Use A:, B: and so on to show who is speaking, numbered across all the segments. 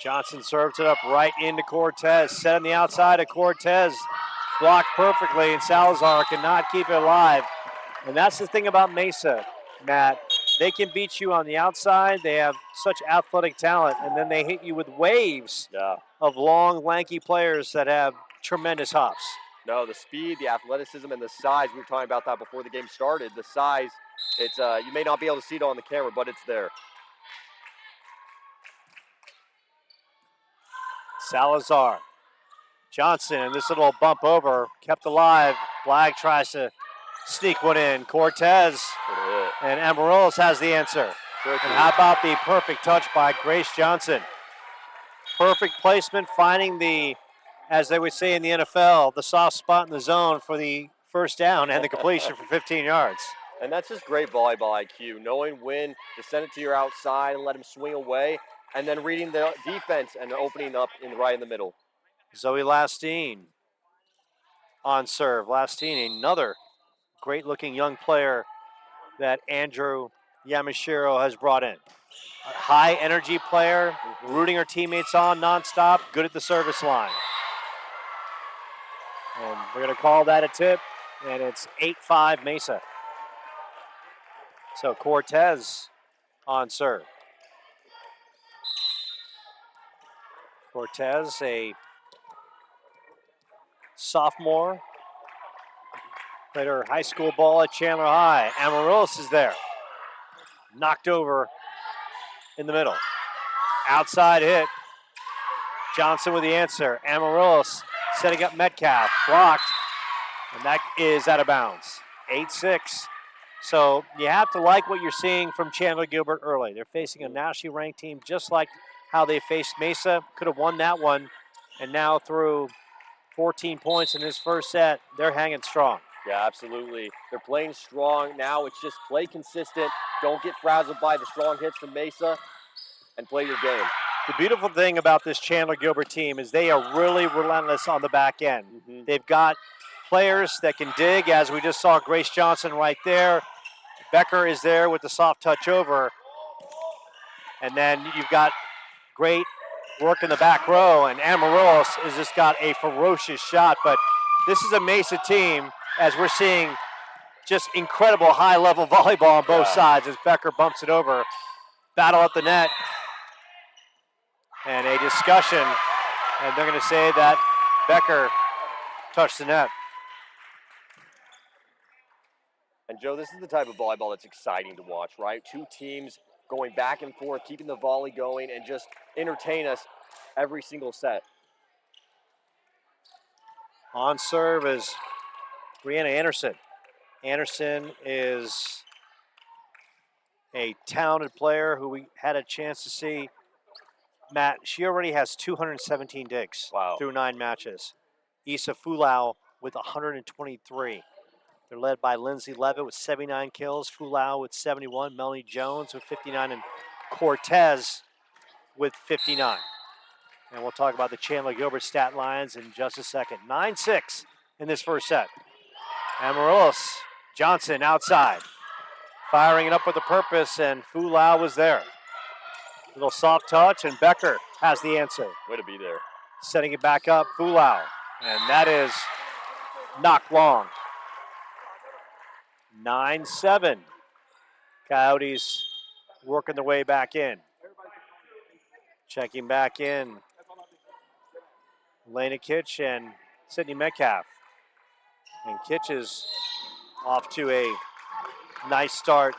A: Johnson serves it up right into Cortez. Set on the outside of Cortez. Blocked perfectly, and Salazar cannot keep it alive. And that's the thing about Mesa, Matt. They can beat you on the outside. They have such athletic talent, and then they hit you with waves of long, lanky players that have tremendous hops.
B: No, the speed, the athleticism, and the size. We were talking about that before the game started. The size, it's you may not be able to see it on the camera, but it's there.
A: Salazar. Johnson, and this little bump over, kept alive. Blag tries to sneak one in. Cortez and Amarillos has the answer. And how about the perfect touch by Grace Johnson? Perfect placement, finding the, as they would say in the NFL, the soft spot in the zone for the first down and the completion for 15 yards.
B: And that's just great volleyball IQ, knowing when to send it to your outside and let him swing away, and then reading the defense and opening up right in the middle.
A: Zoe Lastine on serve. Lastine, another great-looking young player that Andrew Yamashiro has brought in. A high-energy player, rooting her teammates on nonstop, good at the service line. And we're going to call that a tip, and it's 8-5 Mesa. So Cortez on serve. Cortez, a sophomore, played her high school ball at Chandler High. Amarillos is there. Knocked over in the middle. Outside hit. Johnson with the answer. Amarillos setting up Metcalf. Blocked. And that is out of bounds. 8-6. So you have to like what you're seeing from Chandler-Gilbert early. They're facing a nationally ranked team just like how they faced Mesa. Could have won that one. And now through 14 points in this first set, they're hanging strong.
B: Yeah, absolutely. They're playing strong. Now it's just play consistent. Don't get frazzled by the strong hits from Mesa and play your game.
A: The beautiful thing about this Chandler-Gilbert team is they are really relentless on the back end. They've got players that can dig, as we just saw Grace Johnson right there. Becker is there with the soft touch over. And then you've got great work in the back row, and Amarillos has just got a ferocious shot. But this is a Mesa team, as we're seeing, just incredible high-level volleyball on both sides as Becker bumps it over. Battle at the net. And a discussion, and they're going to say that Becker touched the net.
B: And Joe, this is the type of volleyball that's exciting to watch, right? Two teams going back and forth, keeping the volley going, and just entertain us every single set.
A: On serve is Brianna Anderson. Anderson is a talented player who we had a chance to see. Matt, she already has 217 digs through 9 matches. Issa Fulau with 123. They're led by Lindsay Levitt with 79 kills, Fulau with 71, Melanie Jones with 59, and Cortez with 59. And we'll talk about the Chandler-Gilbert stat lines in just a second. 9-6 in this first set. Amarillos, Johnson outside. Firing it up with a purpose, and Fulau was there. Little soft touch, and Becker has the answer.
B: Way to be there.
A: Setting it back up, Fulau. And that is knocked long. 9-7. Coyotes working their way back in. Checking back in. Elena Kitch and Sydney Metcalf. And Kitch is off to a nice start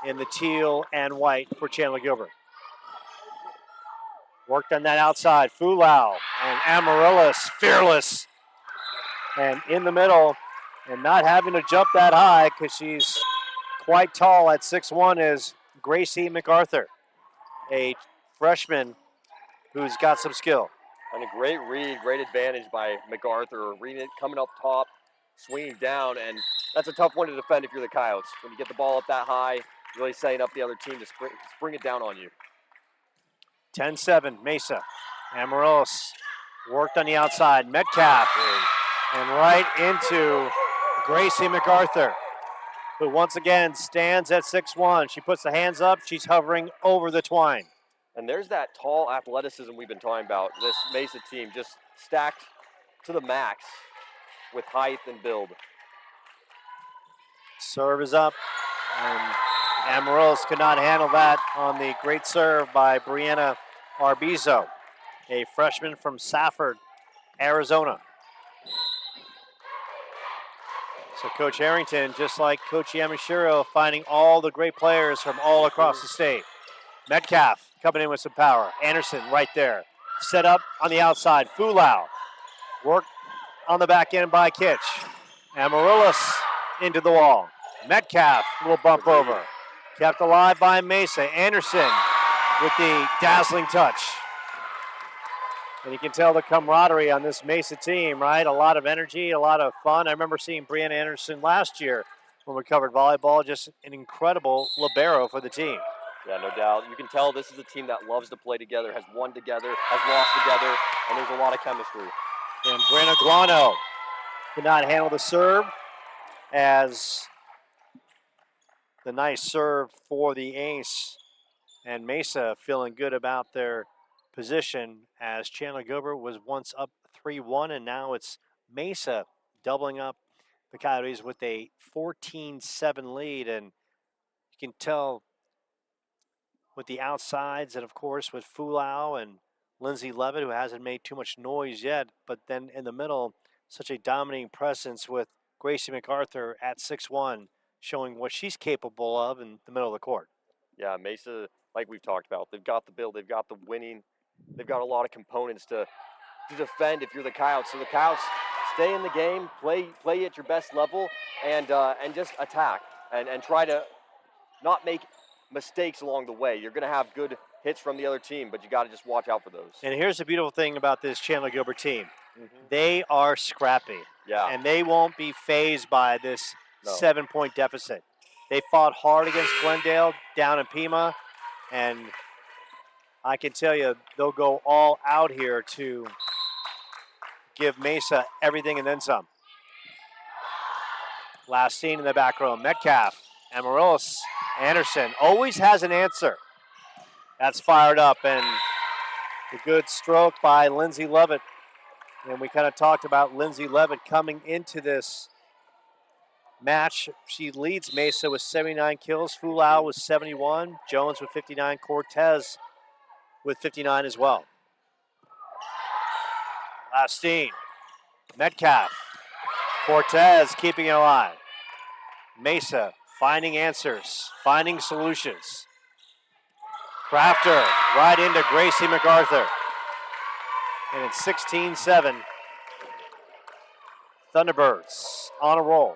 A: in the teal and white for Chandler-Gilbert. Worked on that outside. Fulau and Amarillos, fearless. And in the middle, and not having to jump that high because she's quite tall at 6'1" is Gracie MacArthur, a freshman who's got some skill.
B: And a great read, great advantage by MacArthur, reading it, coming up top, swinging down, and that's a tough one to defend if you're the Coyotes. When you get the ball up that high, really setting up the other team to spring it down on you.
A: 10-7, Mesa. Amarillos worked on the outside. Metcalf, and right into Gracie MacArthur, who once again stands at 6'1". She puts the hands up. She's hovering over the twine.
B: And there's that tall athleticism we've been talking about. This Mesa team just stacked to the max with height and build.
A: Serve is up, and Amaryllis could not handle that on the great serve by Brianna Arbizo, a freshman from Safford, Arizona. So Coach Harrington, just like Coach Yamashiro, finding all the great players from all across the state. Metcalf coming in with some power. Anderson right there. Set up on the outside. Fulau. Work on the back end by Kitch. Amaryllis into the wall. Metcalf will bump over. Kept alive by Mesa. Anderson with the dazzling touch. And you can tell the camaraderie on this Mesa team, right? A lot of energy, a lot of fun. I remember seeing Brianna Anderson last year when we covered volleyball. Just an incredible libero for the team.
B: Yeah, no doubt. You can tell this is a team that loves to play together, has won together, has lost together, and there's a lot of chemistry.
A: And Brenna Guano could not handle the serve, as the nice serve for the ace. And Mesa feeling good about their position, as Chandler-Gilbert was once up 3-1, and now it's Mesa doubling up the Coyotes with a 14-7 lead. And you can tell with the outsides, and of course with Fulau and Lindsay Levitt, who hasn't made too much noise yet, but then in the middle, such a dominating presence with Gracie MacArthur at 6'1", showing what she's capable of in the middle of the court.
B: Yeah, Mesa, like we've talked about, they've got the build, they've got the winning, they've got a lot of components to defend if you're the Coyotes. So the Coyotes stay in the game, play at your best level, and just attack and try to not make mistakes along the way. You're going to have good hits from the other team, but you got to just watch out for those.
A: And here's the beautiful thing about this Chandler-Gilbert team. They are scrappy.
B: Yeah.
A: And they won't be fazed by this 7-point deficit. They fought hard against Glendale down in Pima, and I can tell you they'll go all out here to give Mesa everything and then some. Last scene in the back row, Metcalf, Amaryllis, Anderson always has an answer. That's fired up, and a good stroke by Lindsay Levitt. And we kind of talked about Lindsay Levitt coming into this match. She leads Mesa with 79 kills. Fulau with 71. Jones with 59. Cortez with 59 as well. Lastine. Metcalf. Cortez keeping it alive. Mesa finding answers, finding solutions. Crafter right into Gracie MacArthur. And it's 16-7. Thunderbirds on a roll.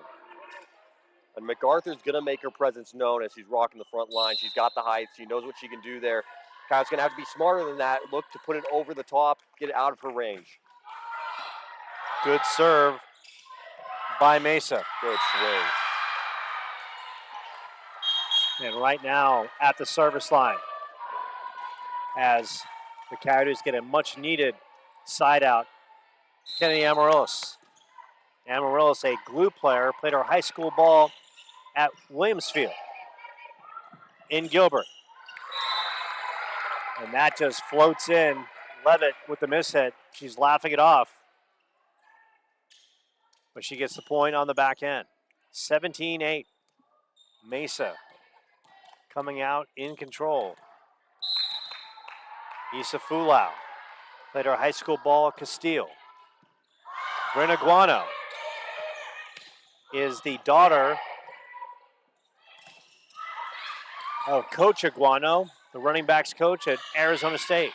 B: And MacArthur's going to make her presence known as she's rocking the front line. She's got the height. She knows what she can do there. Kyle's going to have to be smarter than that. Look to put it over the top, get it out of her range.
A: Good serve by Mesa.
B: Good swing.
A: And right now at the service line, as the Coyotes get a much-needed side out, Kennedy Amaryllis. Amaryllis, a glue player, played her high school ball at Williamsfield in Gilbert. And that just floats in. Levitt with the mishit. She's laughing it off. But she gets the point on the back end. 17-8. Mesa coming out in control. Issa Fulau played her high school ball at Castile. Brenna Guano is the daughter of Coach Aguano, the running backs coach at Arizona State.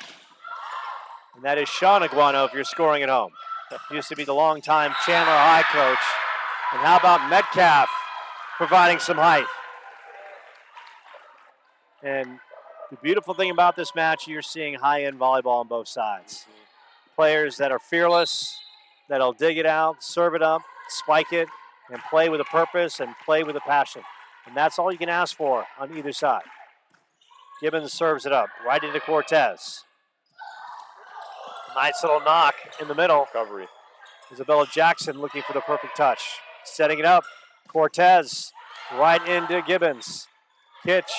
A: And that is Sean Aguano if you're scoring at home. Used to be the longtime Chandler High coach. And how about Metcalf providing some height? And the beautiful thing about this match, you're seeing high-end volleyball on both sides. Players that are fearless, that'll dig it out, serve it up, spike it, and play with a purpose and play with a passion. And that's all you can ask for on either side. Gibbons serves it up right into Cortez. Nice little knock in the middle.
B: Recovery.
A: Isabella Jackson looking for the perfect touch. Setting it up. Cortez right into Gibbons. Kitch.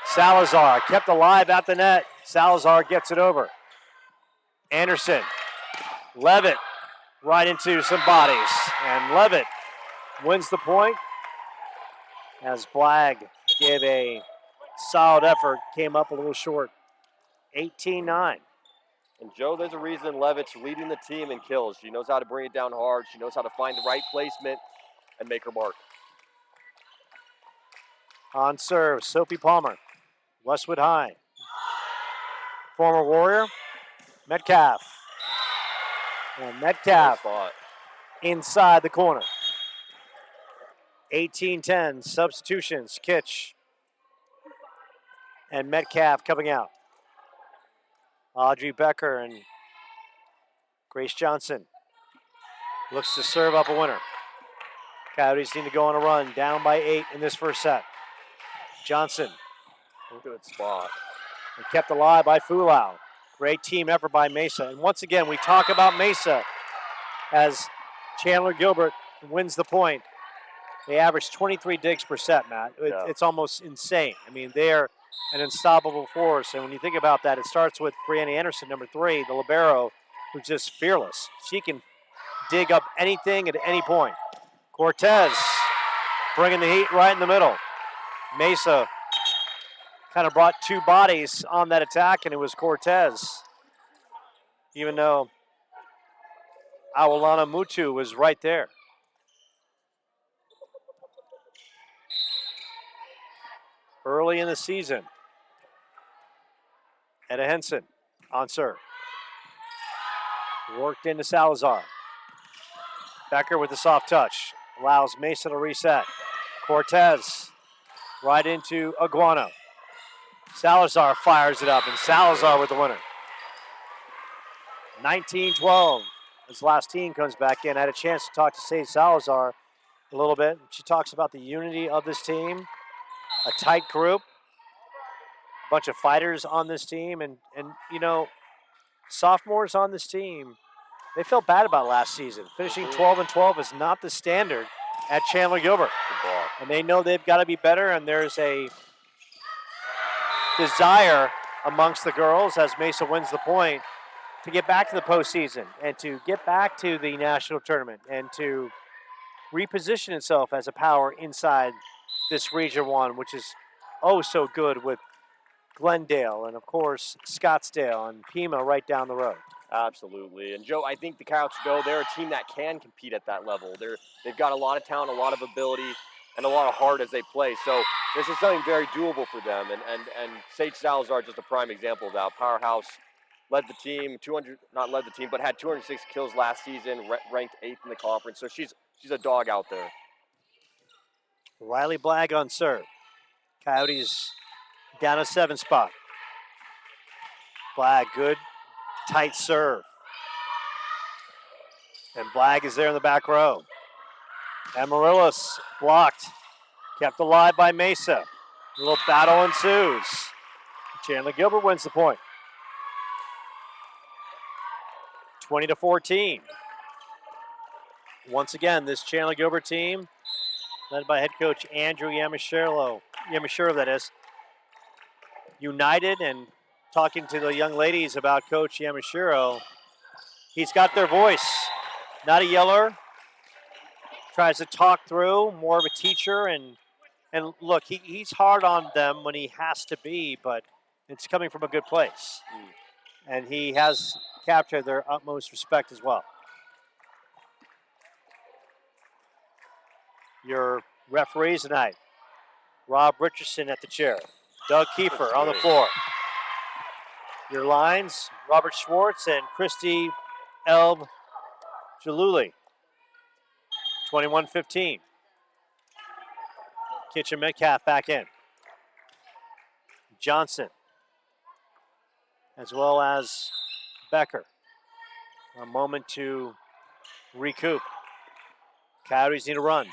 A: Salazar kept alive at the net. Salazar gets it over. Anderson, Levitt, right into some bodies. And Levitt wins the point as Blagg gave a solid effort, came up a little short. 18-9.
B: And Joe, there's a reason Levitt's leading the team in kills. She knows how to bring it down hard. She knows how to find the right placement and make her mark.
A: On serve, Sophie Palmer, Westwood High. Former Warrior, Metcalf. And Metcalf inside the corner. 18-10, substitutions, Kitch and Metcalf coming out. Audrey Becker and Grace Johnson looks to serve up a winner. Coyotes need to go on a run, down by 8 in this first set. Johnson.
B: Good spot.
A: And kept alive by Fulau. Great team effort by Mesa. And once again, we talk about Mesa as Chandler-Gilbert wins the point. They average 23 digs per set, Matt. It's almost insane. I mean, they're an unstoppable force. And when you think about that, it starts with Brianna Anderson, number 3, the libero, who's just fearless. She can dig up anything at any point. Cortez bringing the heat right in the middle. Mesa kind of brought 2 bodies on that attack, and it was Cortez. Even though Awolana Mutu was right there. Early in the season, Etta Henson on serve. Worked into Salazar. Becker with the soft touch. Allows Mesa to reset. Cortez right into Aguano. Salazar fires it up, and Salazar with the winner. 19-12 as last team comes back in. I had a chance to talk to Sage Salazar a little bit. She talks about the unity of this team, a tight group, a bunch of fighters on this team, and you know, sophomores on this team, they felt bad about last season. Finishing 12-12 is not the standard at Chandler-Gilbert. And they know they've got to be better, and there's a desire amongst the girls as Mesa wins the point to get back to the postseason and to get back to the national tournament and to reposition itself as a power inside this Region 1, which is oh so good with Glendale and, of course, Scottsdale and Pima right down the road.
B: Absolutely. And, Joe, I think the Coyotes know they're a team that can compete at that level. They've got a lot of talent, a lot of ability, and a lot of heart as they play. So this is something very doable for them. And Sage Salazar just a prime example of that. Powerhouse led the team, but had 206 kills last season, ranked 8th in the conference. So she's a dog out there.
A: Riley Blagg on serve. Coyotes down a 7 spot. Blagg, good, tight serve. And Blagg is there in the back row. Amaryllis blocked, kept alive by Mesa. A little battle ensues. Chandler-Gilbert wins the point. 20-14. Once again, this Chandler-Gilbert team, led by head coach Andrew Yamashiro, that is, united, and talking to the young ladies about Coach Yamashiro, he's got their voice. Not a yeller. Tries to talk through, more of a teacher, and look, he's hard on them when he has to be, but it's coming from a good place. And he has captured their utmost respect as well. Your referees tonight, Rob Richardson at the chair, Doug Kiefer on the floor. Your lines, Robert Schwartz and Christy Elb Jaluli. 21-15. Kitchen Metcalf back in. Johnson, as well as Becker. A moment to recoup. Coyotes need a run.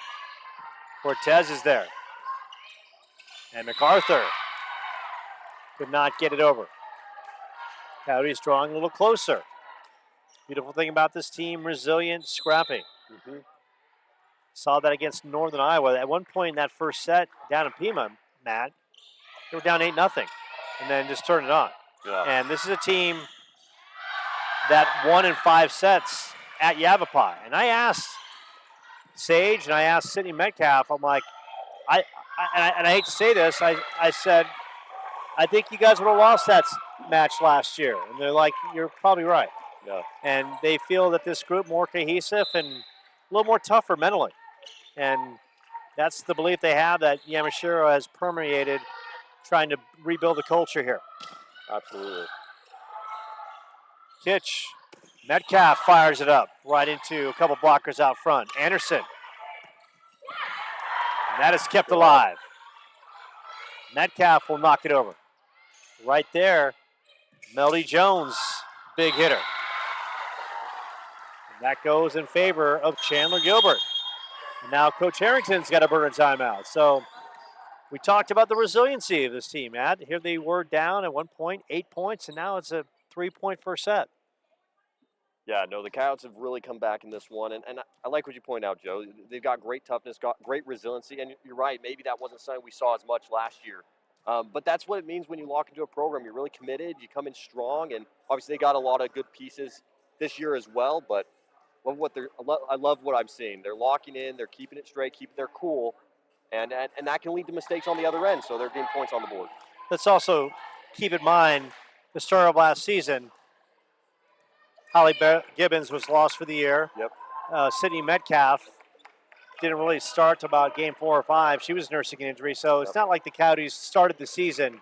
A: Cortez is there. And MacArthur could not get it over. Coyotes drawing a little closer. Beautiful thing about this team, resilient, scrappy. Saw that against Northern Iowa. At one point in that first set, down in Pima, Matt, they were down 8-0, and then just turned it on.
B: Yeah.
A: And this is a team that won in 5 sets at Yavapai. And I asked Sage and I asked Sydney Metcalf, I'm like, and I hate to say this, I said, I think you guys would have lost that match last year. And they're like, you're probably right.
B: Yeah.
A: And they feel that this group more cohesive and a little more tougher mentally. And that's the belief they have, that Yamashiro has permeated trying to rebuild the culture here.
B: Absolutely.
A: Kitch. Metcalf fires it up right into a couple blockers out front. Anderson. And that is kept alive. Metcalf will knock it over. Right there, Melody Jones, big hitter. And that goes in favor of Chandler-Gilbert. And now Coach Harrington's got to burn a timeout. So we talked about the resiliency of this team, Matt. Here they were down at one point, 8 points, and now it's a 3-point first set.
B: Yeah, no, the Coyotes have really come back in this one, and I like what you point out, Joe. They've got great toughness, got great resiliency, and you're right, maybe that wasn't something we saw as much last year. But that's what it means when you lock into a program. You're really committed, you come in strong, and obviously they got a lot of good pieces this year as well, but I love what I'm seeing. They're locking in, they're keeping it straight, keeping their cool, and that can lead to mistakes on the other end, so they're getting points on the board.
A: Let's also keep in mind the start of last season. Holly Gibbons was lost for the year.
B: Yep.
A: Sydney Metcalf didn't really start to about game 4 or 5. She was nursing an injury, so it's not like the Coyotes started the season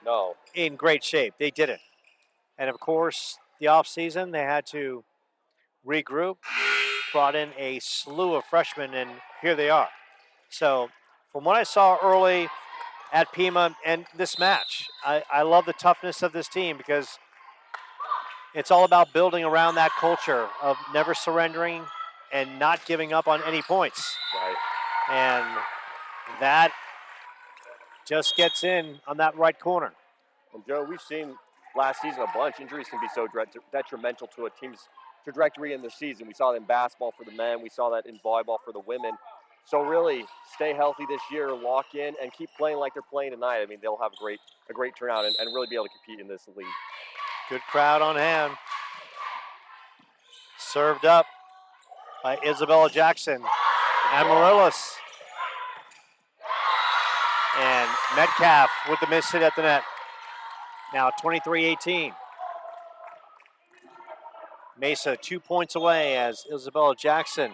A: in great shape. They didn't. And, of course, the offseason, they had to regroup, brought in a slew of freshmen, and here they are. So from what I saw early at Pima and this match, I love the toughness of this team because it's all about building around that culture of never surrendering and not giving up on any points.
B: Right.
A: And that just gets in on that right corner.
B: And Joe, we've seen last season a bunch. Injuries can be so detrimental to a team's trajectory in the season. We saw that in basketball for the men. We saw that in volleyball for the women. So really, stay healthy this year, lock in, and keep playing like they're playing tonight. I mean, they'll have a great turnout and really be able to compete in this league.
A: Good crowd on hand. Served up by Isabella Jackson. Amaryllis. And Metcalf with the miss hit at the net. Now 23-18. Mesa 2 points away as Isabella Jackson,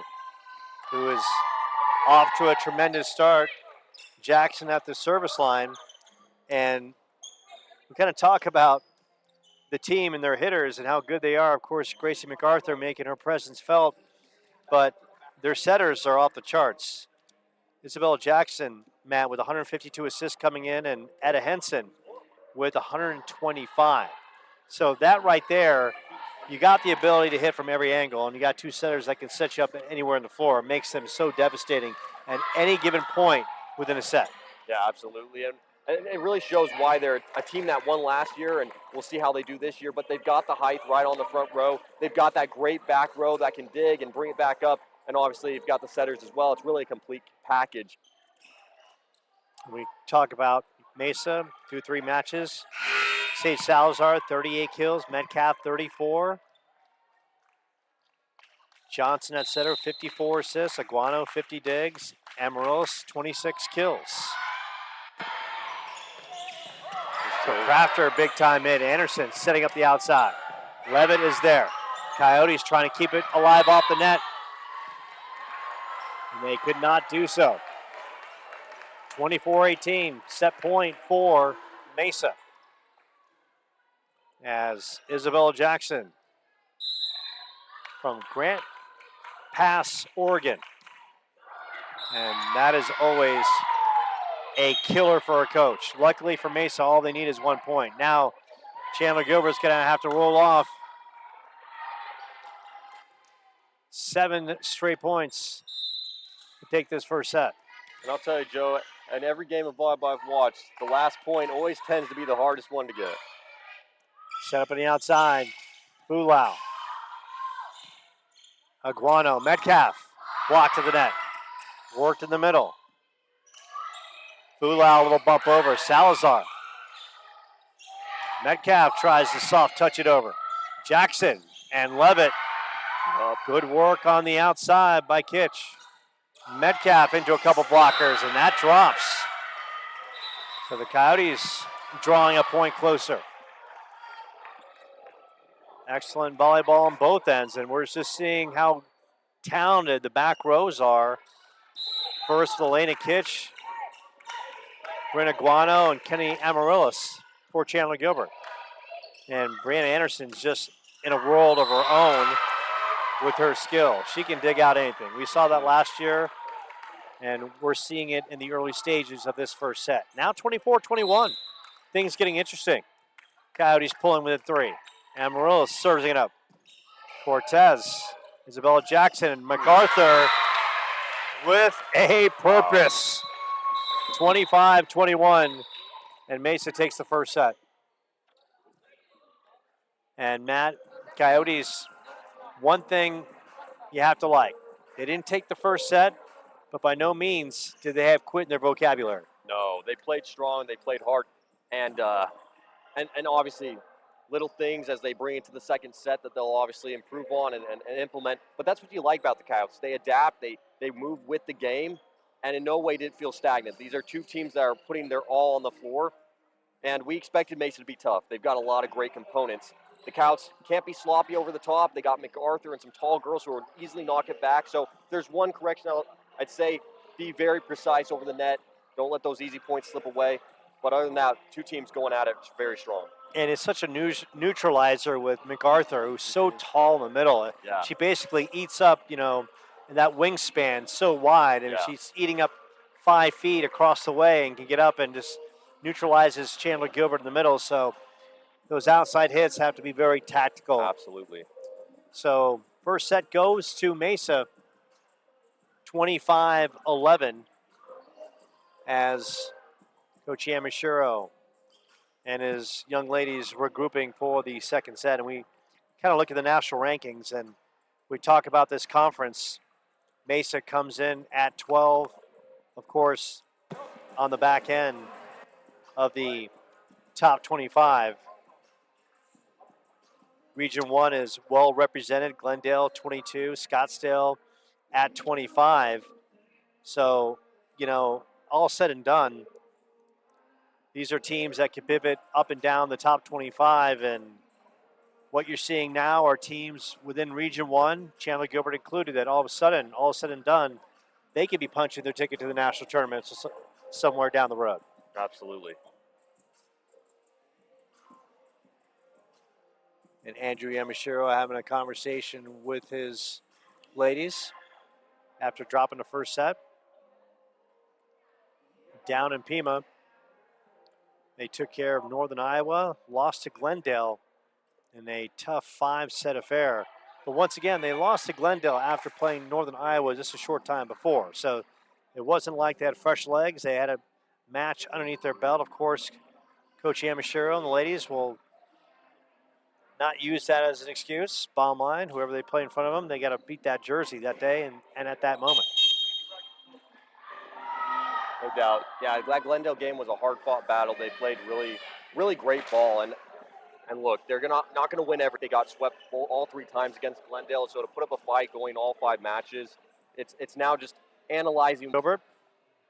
A: who is off to a tremendous start. Jackson at the service line. And we kind of talk about the team and their hitters and how good they are. Of course, Gracie MacArthur making her presence felt, but their setters are off the charts. Isabella Jackson, Matt, with 152 assists coming in, and Etta Henson with 125. So that right there, you got the ability to hit from every angle, and you got two setters that can set you up anywhere on the floor. It makes them so devastating at any given point within a set.
B: Yeah, absolutely. And it really shows why they're a team that won last year, and we'll see how they do this year. But they've got the height right on the front row. They've got that great back row that can dig and bring it back up. And obviously, you've got the setters as well. It's really a complete package.
A: We talk about Mesa through 3 matches. Sage Salazar, 38 kills. Metcalf, 34. Johnson at center, 54 assists. Aguano, 50 digs. Amaryllis, 26 kills. So Crafter, big time hit. Anderson setting up the outside. Levitt is there. Coyotes trying to keep it alive off the net. And they could not do so. 24-18, set point for Mesa. As Isabella Jackson from Grant Pass, Oregon. And that is always a killer for a coach. Luckily for Mesa, all they need is 1 point. Now, Chandler-Gilbert's going to have to roll off 7 straight points to take this first set.
B: And I'll tell you, Joe, in every game of volleyball I've watched, the last point always tends to be the hardest one to get.
A: Set up on the outside. Fulau. Aguano. Metcalf. Blocked to the net. Worked in the middle. Fulau, a little bump over. Salazar. Metcalf tries to soft touch it over. Jackson and Levitt. Good work on the outside by Kitch. Metcalf into a couple blockers, and that drops. So the Coyotes drawing a point closer. Excellent volleyball on both ends, and we're just seeing how talented the back rows are. First, Elena Kitch, Brenna Guano, and Kenny Amaryllis for Chandler-Gilbert. And Brianna Anderson's just in a world of her own with her skill. She can dig out anything. We saw that last year, and we're seeing it in the early stages of this first set. Now 24-21. Things getting interesting. Coyotes pulling with a 3. Amaryllis serves it up. Cortez, Isabella Jackson, and MacArthur with a purpose. 25-21, and Mesa takes the first set. And Matt, Coyotes, one thing you have to like. They didn't take the first set, but by no means did they have quit in their vocabulary.
B: No, they played strong, they played hard, and obviously little things as they bring into the second set that they'll obviously improve on and implement. But that's what you like about the Coyotes. They adapt, they move with the game, and in no way did it feel stagnant. These are two teams that are putting their all on the floor, and we expected Mesa to be tough. They've got a lot of great components. The Coyotes can't be sloppy over the top. They got MacArthur and some tall girls who will easily knock it back. So if there's one correction I'd say, be very precise over the net. Don't let those easy points slip away. But other than that, two teams going at it very strong.
A: And it's such a neutralizer with MacArthur, who's so tall in the middle.
B: Yeah.
A: She basically eats up, that wingspan so wide, and she's eating up 5 feet across the way and can get up and just neutralizes Chandler-Gilbert in the middle. So those outside hits have to be very tactical.
B: Absolutely.
A: So first set goes to Mesa, 25-11, as Coach Yamashiro and his young ladies regrouping for the second set. And we kind of look at the national rankings and we talk about this conference. Mesa comes in at 12, of course, on the back end of the top 25. Region 1 is well represented. Glendale, 22. Scottsdale at 25. So, all said and done, these are teams that can pivot up and down the top 25, and what you're seeing now are teams within Region 1, Chandler-Gilbert included, that all said and done, they could be punching their ticket to the national tournament somewhere down the road.
B: Absolutely.
A: And Andrew Yamashiro having a conversation with his ladies after dropping the first set. Down in Pima, they took care of Northern Iowa, lost to Glendale in a tough 5-set affair. But once again, they lost to Glendale after playing Northern Iowa just a short time before. So it wasn't like they had fresh legs. They had a match underneath their belt. Of course, Coach Yamashiro and the ladies will not use that as an excuse. Bottom line, whoever they play in front of them, they got to beat that jersey that day and at that moment.
B: No doubt. Yeah, that Glendale game was a hard-fought battle. They played really, really great ball. And look, they're not going to win every. They got swept all 3 times against Glendale. So to put up a fight going all 5 matches, it's now just analyzing.
A: Gilbert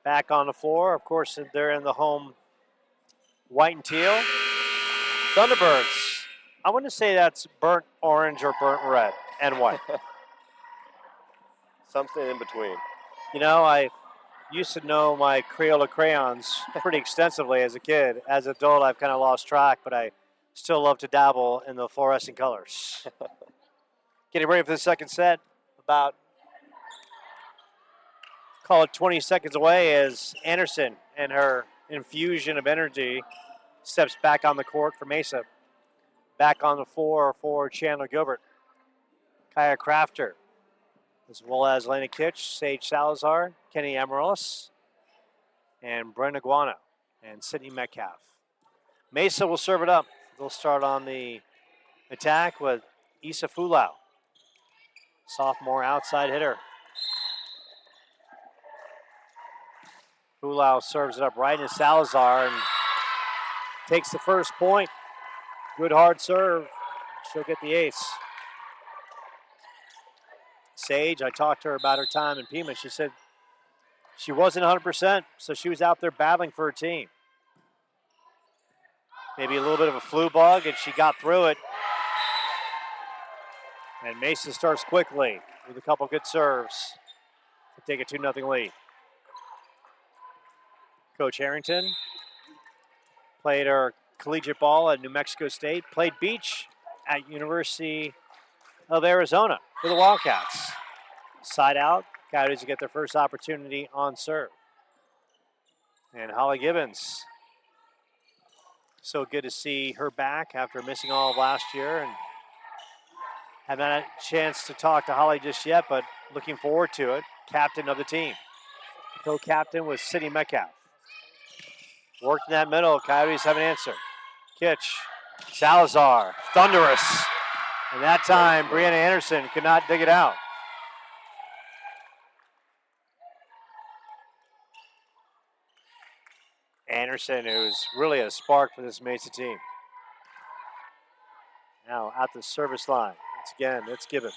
A: back on the floor. Of course, they're in the home white and teal. Thunderbirds. I wouldn't say that's burnt orange or burnt red and white.
B: Something in between.
A: I used to know my Crayola crayons pretty extensively as a kid. As an adult, I've kind of lost track, but I still love to dabble in the fluorescent colors. Getting ready for the second set. About, call it 20 seconds away, as Anderson and her infusion of energy steps back on the court for Mesa. Back on the floor for Chandler-Gilbert. Kaya Crafter, as well as Lena Kitch, Sage Salazar, Kenny Amaryllis, and Brenda Guano, and Sydney Metcalf. Mesa will serve it up. They'll start on the attack with Issa Fulau, sophomore outside hitter. Fulau serves it up right into Salazar and takes the first point. Good hard serve. She'll get the ace. Sage, I talked to her about her time in Pima. She said she wasn't 100%, so she was out there battling for her team. Maybe a little bit of a flu bug, and she got through it. And Mesa starts quickly with a couple good serves to take a 2-0 lead. Coach Harrington played her collegiate ball at New Mexico State, played beach at University of Arizona for the Wildcats. Side out, Coyotes get their first opportunity on serve. And Holly Gibbons, so good to see her back after missing all of last year, and haven't had a chance to talk to Holly just yet, but looking forward to it. Captain of the team. Co-captain was Sidney Metcalf. Worked in that middle. Coyotes have an answer. Kitch. Salazar. Thunderous. And that time, Brianna Anderson could not dig it out. Anderson, who's really a spark for this Mesa team. Now at the service line. It's Gibbons.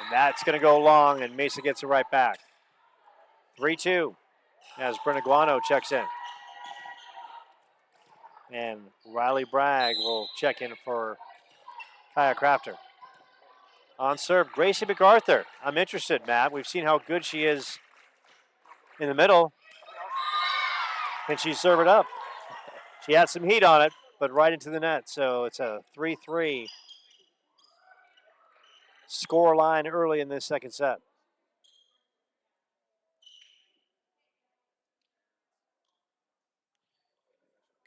A: And that's going to go long, and Mesa gets it right back. 3-2 as Brenna Guano checks in. And Riley Bragg will check in for Kaya Crafter. On serve, Gracie MacArthur. I'm interested, Matt. We've seen how good she is in the middle. Can she serve it up? She had some heat on it, but right into the net. So it's a 3-3 score line early in this second set.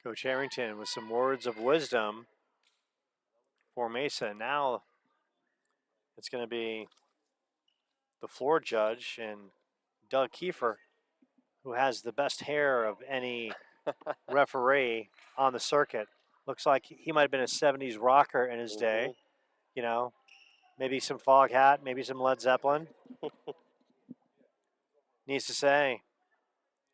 A: Coach Harrington with some words of wisdom for Mesa. Now it's going to be the floor judge and Doug Kiefer, who has the best hair of any referee on the circuit. Looks like he might have been a 70s rocker in his day. You know, maybe some fog hat, maybe some Led Zeppelin. Needs to say,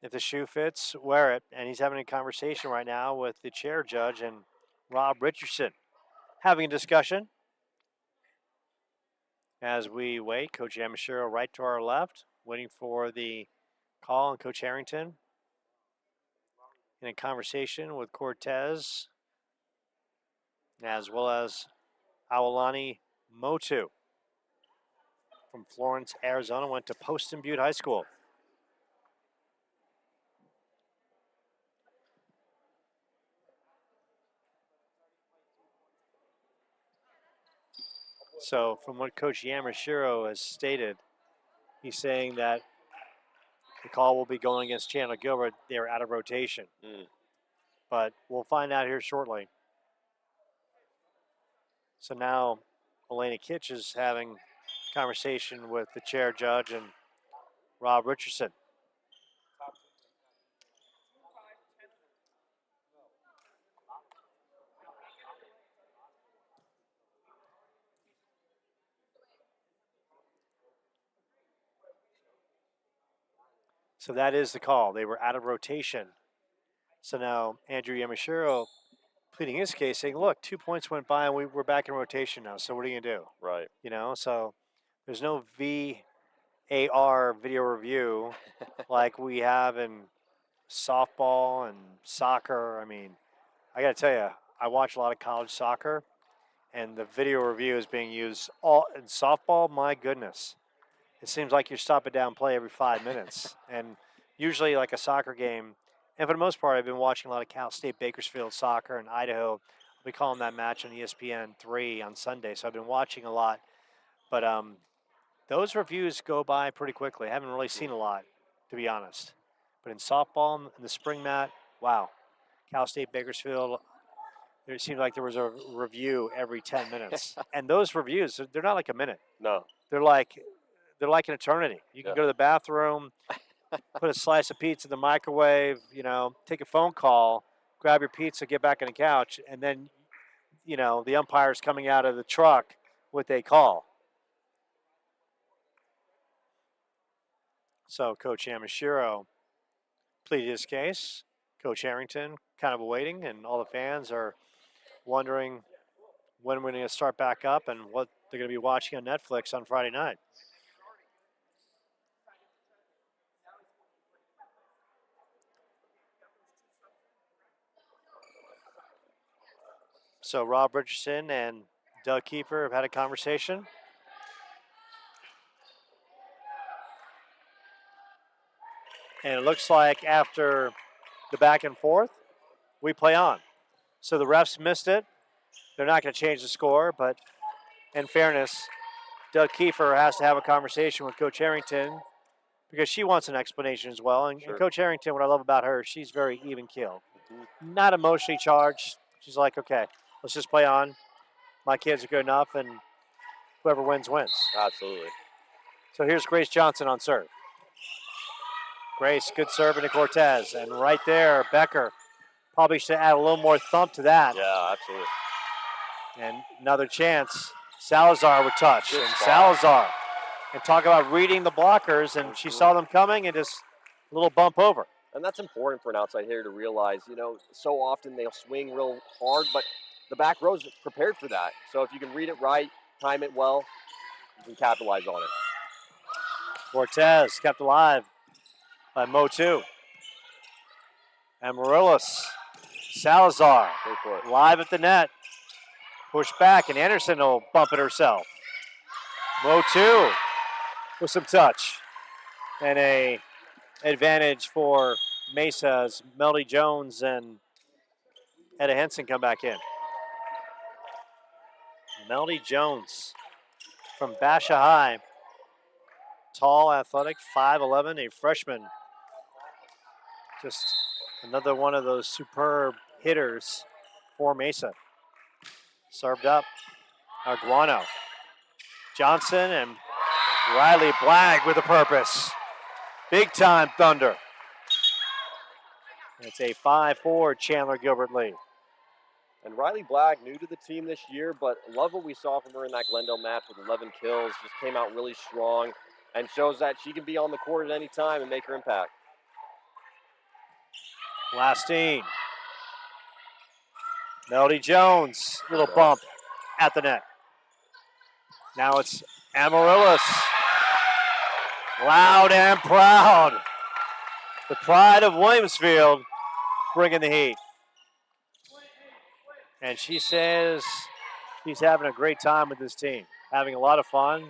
A: if the shoe fits, wear it. And he's having a conversation right now with the chair judge and Rob Richardson. Having a discussion. As we wait, Coach Yamashiro right to our left, waiting for the call, and Coach Harrington in a conversation with Cortez, as well as Awalani Motu from Florence, Arizona, went to Poston Butte High School. So from what Coach Yamashiro has stated, he's saying that the call will be going against Chandler-Gilbert. They're out of rotation. But we'll find out here shortly. So now Elena Kitch is having a conversation with the chair judge and Rob Richardson. So that is the call. They were out of rotation. So now Andrew Yamashiro pleading his case, saying, look, 2 points went by and we're back in rotation now. So what are you going to do?
B: Right.
A: You know, so there's no VAR video review like we have in softball and soccer. I mean, I got to tell you, I watch a lot of college soccer, and the video review is being used all in softball. My goodness. It seems like you're stopping down play every 5 minutes. And usually like a soccer game, and for the most part, I've been watching a lot of Cal State Bakersfield soccer and Idaho. I'll be calling that match on ESPN 3 on Sunday, so I've been watching a lot. But those reviews go by pretty quickly. I haven't really seen a lot, to be honest. But in softball, in the spring mat, wow. Cal State Bakersfield, it seemed like there was a review every 10 minutes. And those reviews, they're not like a minute.
B: No.
A: They're like an eternity. You can go to the bathroom, put a slice of pizza in the microwave, you know, take a phone call, grab your pizza, get back on the couch, and then, you know, the umpire's coming out of the truck with a call. So Coach Yamashiro pleaded his case. Coach Harrington kind of waiting, and all the fans are wondering when we're going to start back up and what they're going to be watching on Netflix on Friday night. So Rob Richardson and Doug Kiefer have had a conversation. And it looks like after the back and forth, we play on. So the refs missed it. They're not going to change the score, but in fairness, Doug Kiefer has to have a conversation with Coach Harrington because she wants an explanation as well. And,
B: Sure.
A: and Coach Harrington, what I love about her, she's very even-keeled. Not emotionally charged. She's like, okay, let's just play on. My kids are good enough, and whoever wins, wins.
B: Absolutely.
A: So here's Grace Johnson on serve. Grace, good serve into Cortez. And right there, Becker probably should add a little more thump to that.
B: Yeah, absolutely.
A: And another chance. Salazar would touch.
B: Good
A: And
B: spot.
A: Salazar. And talk about reading the blockers, and she saw them coming and just a little bump over.
B: And that's important for an outside hitter to realize, so often they'll swing real hard, but the back row's prepared for that. So if you can read it right, time it well, you can capitalize on it.
A: Cortez kept alive by Motu. Amaryllis. Salazar
B: Go for it.
A: live at the net. Push back, and Anderson will bump it herself. Motu with some touch. And a advantage for Mesa's Melody Jones and Etta Henson come back in. Melody Jones from Basha High. Tall, athletic, 5'11", a freshman. Just another one of those superb hitters for Mesa. Served up, Arguano. Johnson and Riley Blagg with a purpose. Big time Thunder. It's a 5-4 Chandler-Gilbert lead.
B: And Riley Blagg, new to the team this year, but love what we saw from her in that Glendale match with 11 kills. Just came out really strong and shows that she can be on the court at any time and make her impact.
A: Lastine. Melody Jones, little bump at the net. Now it's Amaryllis. Loud and proud. The pride of Williamsfield bringing the heat. And she says she's having a great time with this team. Having a lot of fun.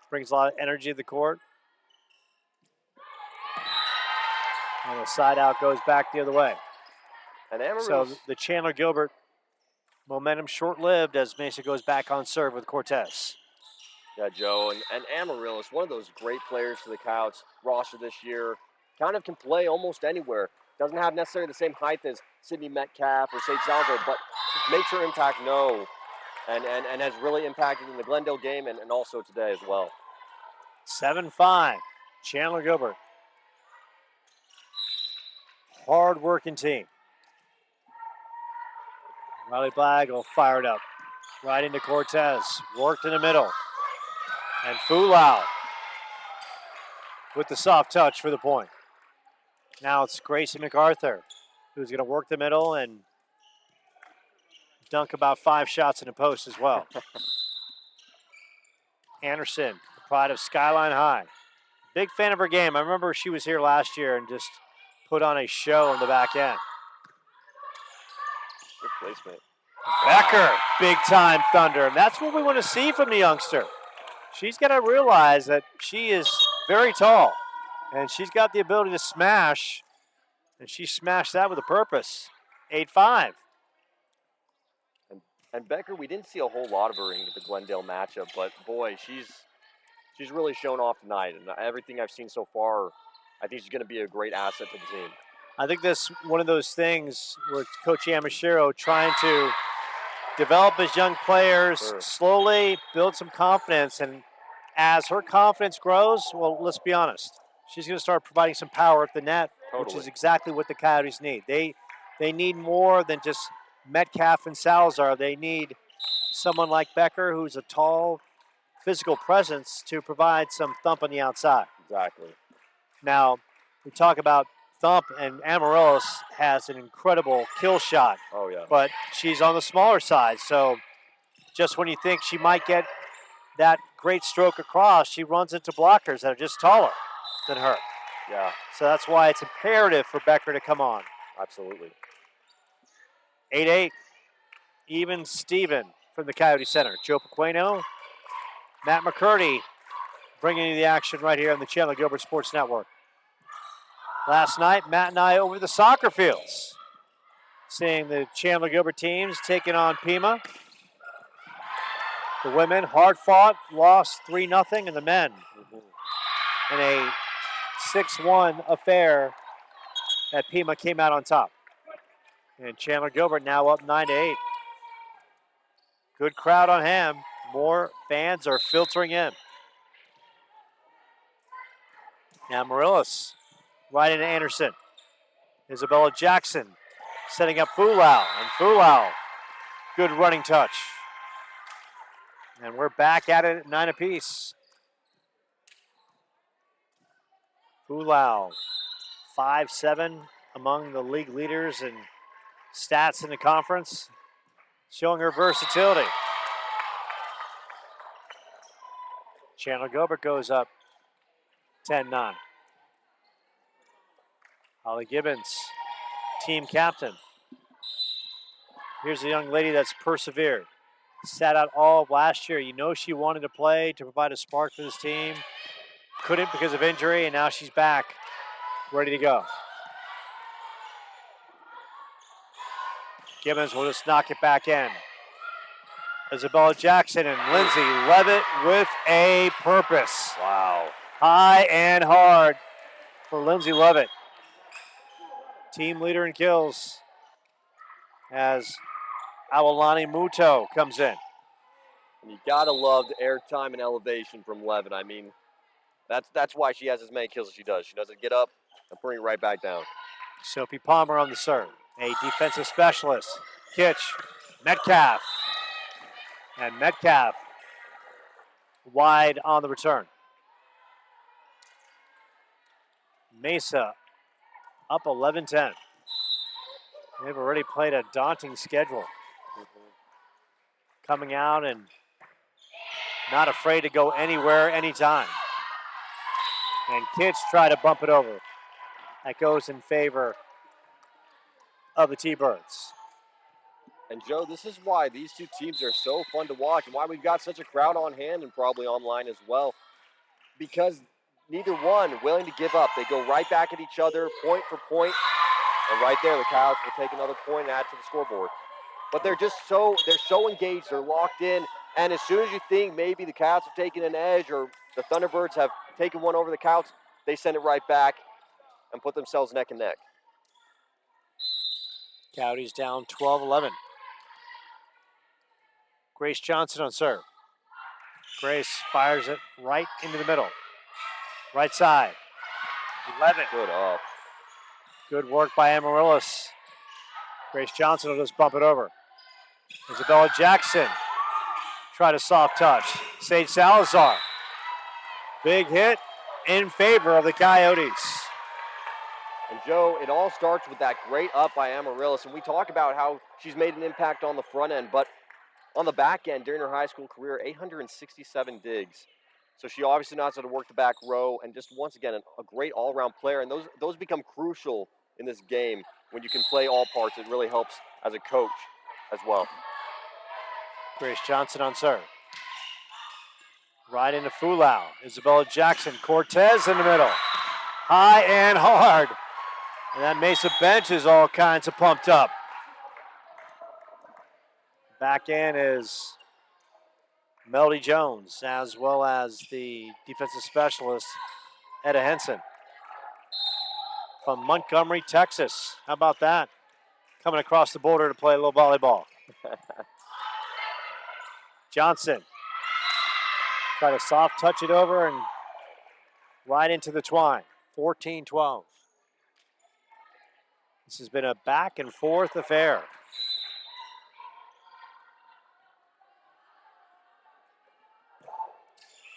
A: Brings a lot of energy to the court. And the side out goes back the other way.
B: And Amaryllis,
A: So the Chandler-Gilbert momentum short-lived as Mesa goes back on serve with Cortez.
B: yeah, Joe, and Amaryllis, one of those great players for the Coyotes roster this year. Kind of can play almost anywhere. Doesn't have necessarily the same height as Sydney Metcalf or Sage Salazar, but makes her impact known and has really impacted in the Glendale game and also today as well.
A: 7-5, Chandler-Gilbert. Hard-working team. Riley Blagg will fire it up. Right into Cortez. Worked in the middle. And Fulau with the soft touch for the point. Now it's Gracie MacArthur who's going to work the middle and dunk about 5 shots in the post as well. Anderson, the pride of Skyline High. Big fan of her game. I remember she was here last year and just put on a show on the back end.
B: Good placement.
A: Becker, big time Thunder. And that's what we want to see from the youngster. She's got to realize that she is very tall and she's got the ability to smash, and she smashed that with a purpose. 8-5.
B: And Becker, we didn't see a whole lot of her in the Glendale matchup, but boy, she's really shown off tonight. And everything I've seen so far, I think she's going to be a great asset to the team.
A: I think this one of those things where Coach Yamashiro trying to develop his young players,
B: Sure.
A: slowly build some confidence. And as her confidence grows, well, let's be honest, she's going to start providing some power at the net, which
B: Totally.
A: is exactly what the Coyotes need. They need more than just Metcalf and Salazar. They need someone like Becker, who's a tall, physical presence, to provide some thump on the outside.
B: Exactly.
A: Now, we talk about thump, and Amaryllis has an incredible kill shot.
B: Oh, yeah.
A: But she's on the smaller side, so just when you think she might get that great stroke across, she runs into blockers that are just taller than her.
B: Yeah.
A: So that's why it's imperative for Becker to come on.
B: Absolutely.
A: 8-8. Even Steven from the Coyote Center. Joe Pequeno, Matt McCurdy bringing you the action right here on the Chandler-Gilbert Sports Network. Last night, Matt and I over the soccer fields, seeing the Chandler-Gilbert teams taking on Pima. The women, hard fought, lost 3-0, and the men in a 6-1 affair that Pima came out on top. And Chandler-Gilbert now up 9-8. Good crowd on hand. More fans are filtering in. Now Amaryllis right into Anderson. Isabella Jackson setting up Fulau. And Fulau, good running touch. And we're back at it at 9 apiece. Fulau, 5'7", among the league leaders in stats in the conference, showing her versatility. Chandler-Gilbert goes up 10-9. Holly Gibbons, team captain. Here's a young lady that's persevered. Sat out all of last year. You know she wanted to play to provide a spark for this team. Couldn't because of injury, and now she's back, ready to go. Gibbons will just knock it back in. Isabella Jackson and Lindsay Levitt with a purpose.
B: Wow.
A: High and hard for Lindsay Levitt. Team leader in kills as Awalani Muto comes in.
B: And you gotta love the airtime and elevation from Levitt. I mean, that's why she has as many kills as she does. She doesn't get up and bring it right back down.
A: Sophie Palmer on the serve. A defensive specialist. Kitch, Metcalf. And Metcalf wide on the return. Mesa up 11-10. They've already played a daunting schedule. Coming out and not afraid to go anywhere, anytime. And Kitch try to bump it over. That goes in favor of the T-Birds.
B: And Joe, this is why these two teams are so fun to watch and why we've got such a crowd on hand and probably online as well. Because neither one willing to give up. They go right back at each other, point for point. And right there, the Coyotes will take another point and add to the scoreboard. But they're so engaged, they're locked in. And as soon as you think maybe the Coyotes have taken an edge or the Thunderbirds have taken one over the Coyotes, they send it right back and put themselves neck and neck.
A: Coyotes down 12-11. Grace Johnson on serve. Grace fires it right into the middle. Right side. 11.
B: Good up.
A: Good work by Amaryllis. Grace Johnson will just bump it over. Isabella Jackson. Try to soft touch. Sage Salazar. Big hit in favor of the Coyotes.
B: And Joe, it all starts with that great up by Amaryllis. And we talk about how she's made an impact on the front end, but on the back end during her high school career, 867 digs. So she obviously knows how to work the back row and just once again a great all-around player. And those become crucial in this game when you can play all parts. It really helps as a coach as well.
A: Grace Johnson on serve. Right into Fulau. Isabella Jackson. Cortez in the middle. High and hard. And that Mesa bench is all kinds of pumped up. Back in is Melody Jones, as well as the defensive specialist, Etta Henson. From Montgomery, Texas. How about that? Coming across the border to play a little volleyball. Johnson. Try to soft touch it over and right into the twine. 14-12. This has been a back and forth affair.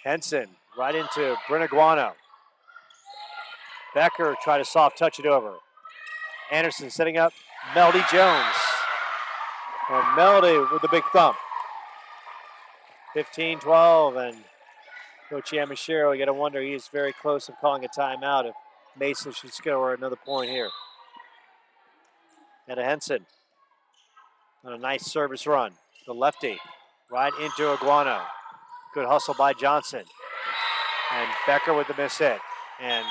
A: Henson right into Brinaguano. Becker tried to soft touch it over. Anderson setting up Melody Jones. And Melody with the big thump. 15-12, and Coach Yamashiro, you got to wonder, he is very close to calling a timeout if Mesa should score another point here. And a Henson on a nice service run. The lefty right into Iguano. Good hustle by Johnson. And Becker with the miss hit. And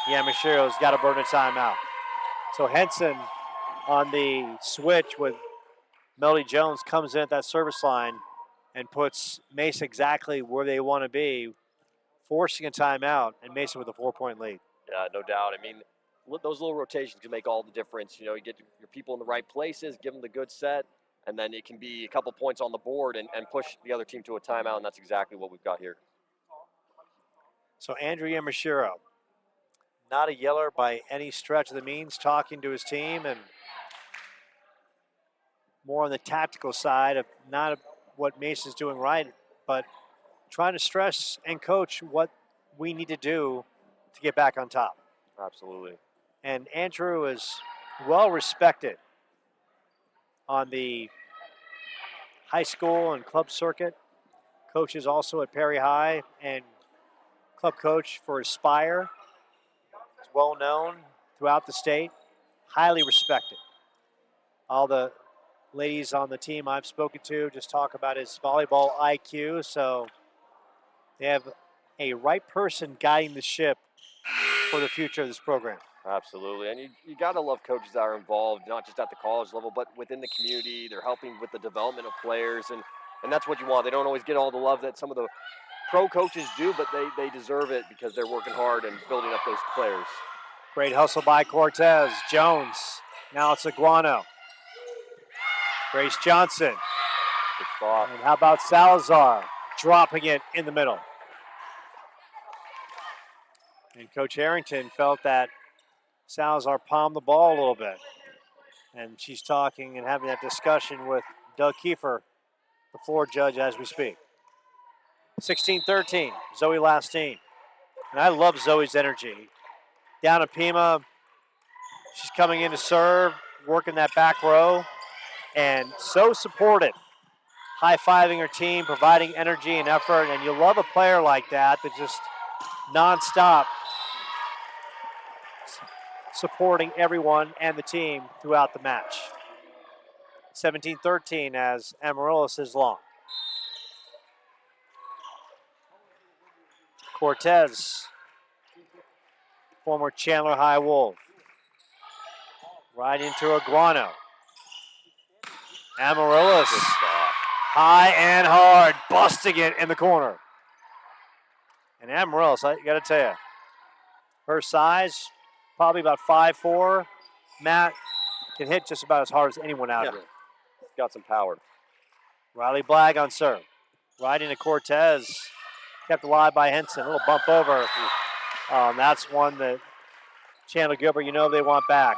A: Yamashiro's got to burn a timeout. So Henson on the switch with Melody Jones comes in at that service line and puts Mesa exactly where they want to be, forcing a timeout, and Mesa with a 4-point lead.
B: Yeah, no doubt. I mean, those little rotations can make all the difference. You know, you get your people in the right places, give them the good set, and then it can be a couple points on the board and push the other team to a timeout, and that's exactly what we've got here.
A: So Andrew Yamashiro, not a yeller by any stretch of the means, talking to his team and more on the tactical side of not what Mesa's doing right, but trying to stress and coach what we need to do to get back on top.
B: Absolutely.
A: And Andrew is well respected on the high school and club circuit. Coaches also at Perry High and club coach for Aspire. He's well known throughout the state, highly respected. All the ladies on the team I've spoken to just talk about his volleyball IQ, so they have a right person guiding the ship for the future of this program.
B: Absolutely, and you got to love coaches that are involved, not just at the college level, but within the community. They're helping with the development of players, and that's what you want. They don't always get all the love that some of the pro coaches do, but they deserve it because they're working hard and building up those players.
A: Great hustle by Cortez. Jones, now it's Iguano. Grace Johnson.
B: Good spot.
A: And how about Salazar dropping it in the middle? And Coach Harrington felt that Salazar palmed the ball a little bit. And she's talking and having that discussion with Doug Kiefer, the floor judge, as we speak. 16-13, Zoe Lastine. And I love Zoe's energy. Down at Pima, she's coming in to serve, working that back row, and so supported. High-fiving her team, providing energy and effort, and you love a player like that just nonstop supporting everyone and the team throughout the match. 17-13 as Amaryllis is long. Cortez, former Chandler High Wolf. Right into Iguano. Amaryllis, high and hard, busting it in the corner. And Amaryllis, I got to tell you, her size, probably about 5'4". Matt can hit just about as hard as anyone out here.
B: Got some power.
A: Riley Blagg on serve. Right into Cortez. Kept alive by Henson. A little bump over. That's one that Chandler-Gilbert, you know they want back.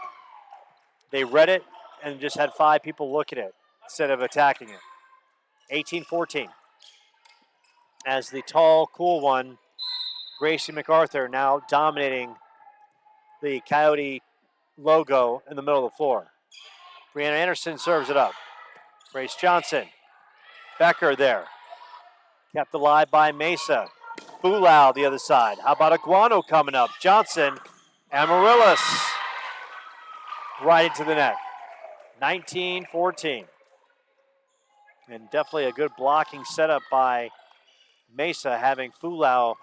A: They read it and just had 5 people look at it instead of attacking it. 18-14. As the tall, cool one, Gracie MacArthur, now dominating the Coyote logo in the middle of the floor. Brianna Anderson serves it up. Grace Johnson. Becker there. Kept alive by Mesa. Fulau the other side. How about Iguano coming up? Johnson. Amaryllis. Right into the net. 19-14. And definitely a good blocking setup by Mesa, having Fulau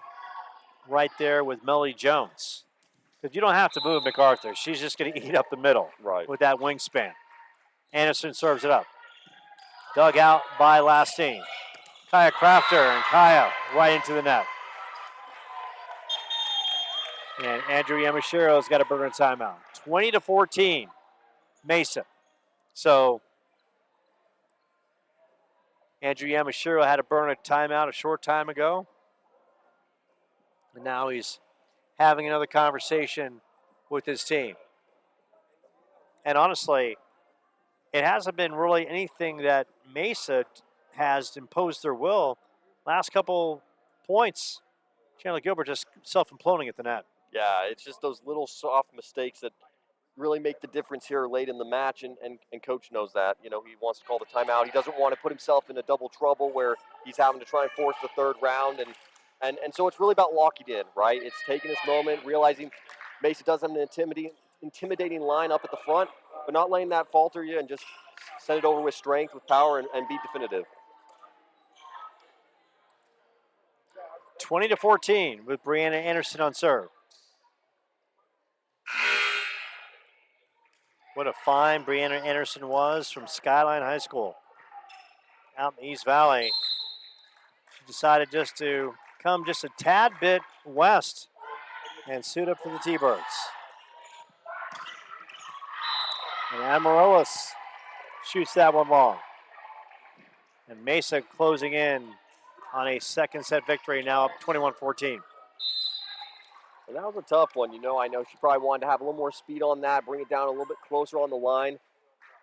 A: right there with Melody Jones. Because you don't have to move MacArthur. She's just going to eat up the middle with that wingspan. Anderson serves it up. Dug out by Lastine. Kaya Crafter, and Kaya right into the net. And Andrew Yamashiro's got a burner timeout. 20-14, Mesa. So Andrew Yamashiro had to burn a timeout a short time ago. And now he's having another conversation with his team. And honestly, it hasn't been really anything that Mesa has imposed their will. Last couple points, Chandler-Gilbert just self-imploding at the net.
B: Yeah, it's just those little soft mistakes that really make the difference here late in the match, and Coach knows that. You know, he wants to call the timeout. He doesn't want to put himself into double trouble where he's having to try and force the third round, and so it's really about locking in, right? It's taking this moment, realizing Mesa does have an intimidating line up at the front, but not letting that falter you, and just set it over with strength, with power, and be definitive.
A: 20-14 with Brianna Anderson on serve. What a fine Brianna Anderson was from Skyline High School out in the East Valley. She decided just to come just a tad bit west and suit up for the T-Birds. And Amaryllis shoots that one long. And Mesa closing in on a second set victory, now up 21-14.
B: And that was a tough one. You know, I know she probably wanted to have a little more speed on that, bring it down a little bit closer on the line.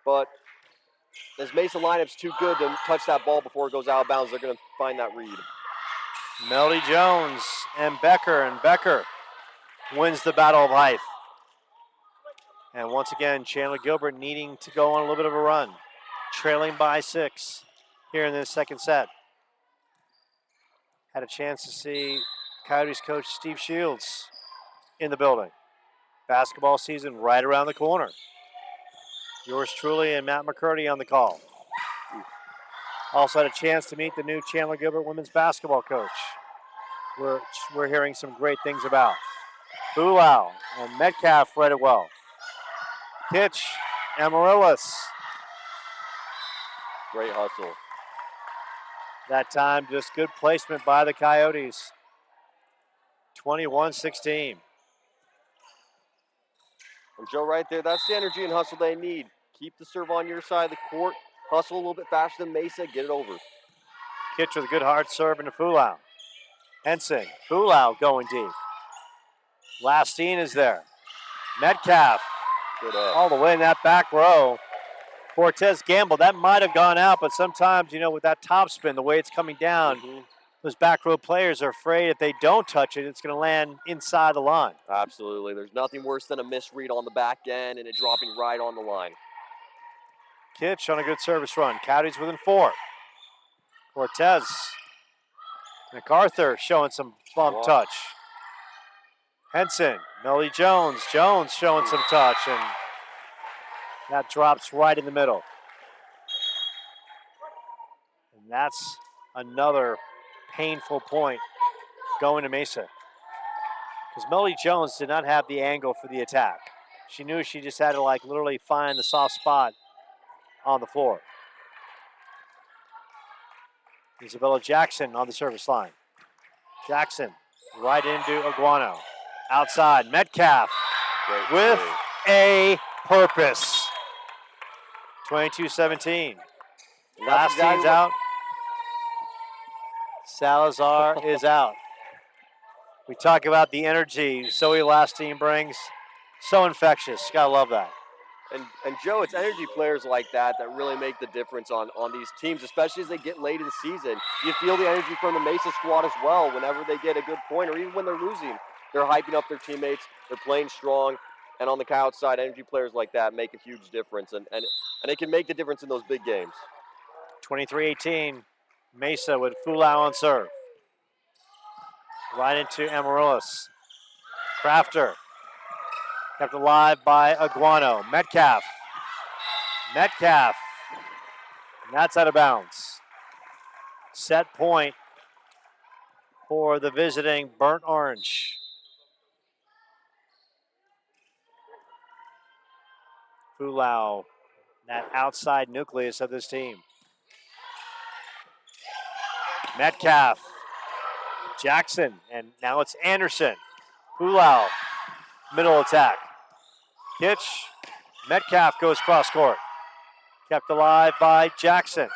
B: But this Mesa lineup's too good to touch that ball before it goes out of bounds. They're going to find that read.
A: Melody Jones and Becker wins the battle of height. And once again, Chandler-Gilbert needing to go on a little bit of a run, trailing by 6 here in this second set. Had a chance to see Coyotes coach Steve Shields in the building. Basketball season right around the corner. Yours truly and Matt McCurdy on the call. Also had a chance to meet the new Chandler-Gilbert women's basketball coach. We're hearing some great things about. Bulau and Metcalf read it well. Kitch, Amaryllis.
B: Great hustle.
A: That time, just good placement by the Coyotes. 21-16.
B: And Joe, right there, that's the energy and hustle they need. Keep the serve on your side of the court. Hustle a little bit faster than Mesa. Get it over.
A: Kitch with a good hard serve into Fulau. Hensing. Fulau going deep. Lastine is there. Metcalf. All the way in that back row. Cortez gambled. That might have gone out, but sometimes, you know, with that top spin, the way it's coming down, those back row players are afraid if they don't touch it, it's going to land inside the line.
B: Absolutely. There's nothing worse than a misread on the back end and it dropping right on the line.
A: Kitch on a good service run. Coyotes within 4. Cortez. MacArthur showing some bump touch. Henson. Melody Jones. Jones showing some touch, and that drops right in the middle. And that's another painful point going to Mesa. Because Melody Jones did not have the angle for the attack. She knew she just had to literally find the soft spot on the floor. Isabella Jackson on the service line. Jackson right into Aguano. Outside, Metcalf with a purpose. 22-17. Last team's out. Salazar is out. We talk about the energy Zoe Lastine brings. So infectious. Gotta love that.
B: And Joe, it's energy players like that that really make the difference on these teams, especially as they get late in the season. You feel the energy from the Mesa squad as well whenever they get a good point, or even when they're losing. They're hyping up their teammates. They're playing strong. And on the Coyote side, energy players like that make a huge difference. And it can make the difference in those big games.
A: 23-18. Mesa with Fulau on serve. Right into Amaryllis. Crafter. Kept alive by Aguano. Metcalf. And that's out of bounds. Set point for the visiting Burnt Orange. Fulau, that outside nucleus of this team. Metcalf. Jackson, and now it's Anderson. Fulau, middle attack. Kitch, Metcalf goes cross court. Kept alive by Jackson.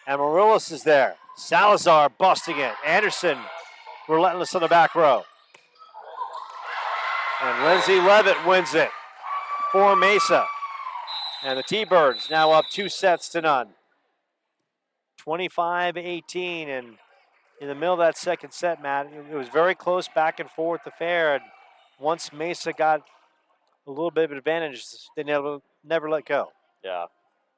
A: Amaryllis is there. Salazar busting it. Anderson relentless on the back row. And Lindsay Levitt wins it for Mesa. And the T-Birds now up 2-0. 25-18, and in the middle of that second set, Matt, it was very close back and forth affair. And once Mesa got a little bit of advantage, they never let go.
B: Yeah.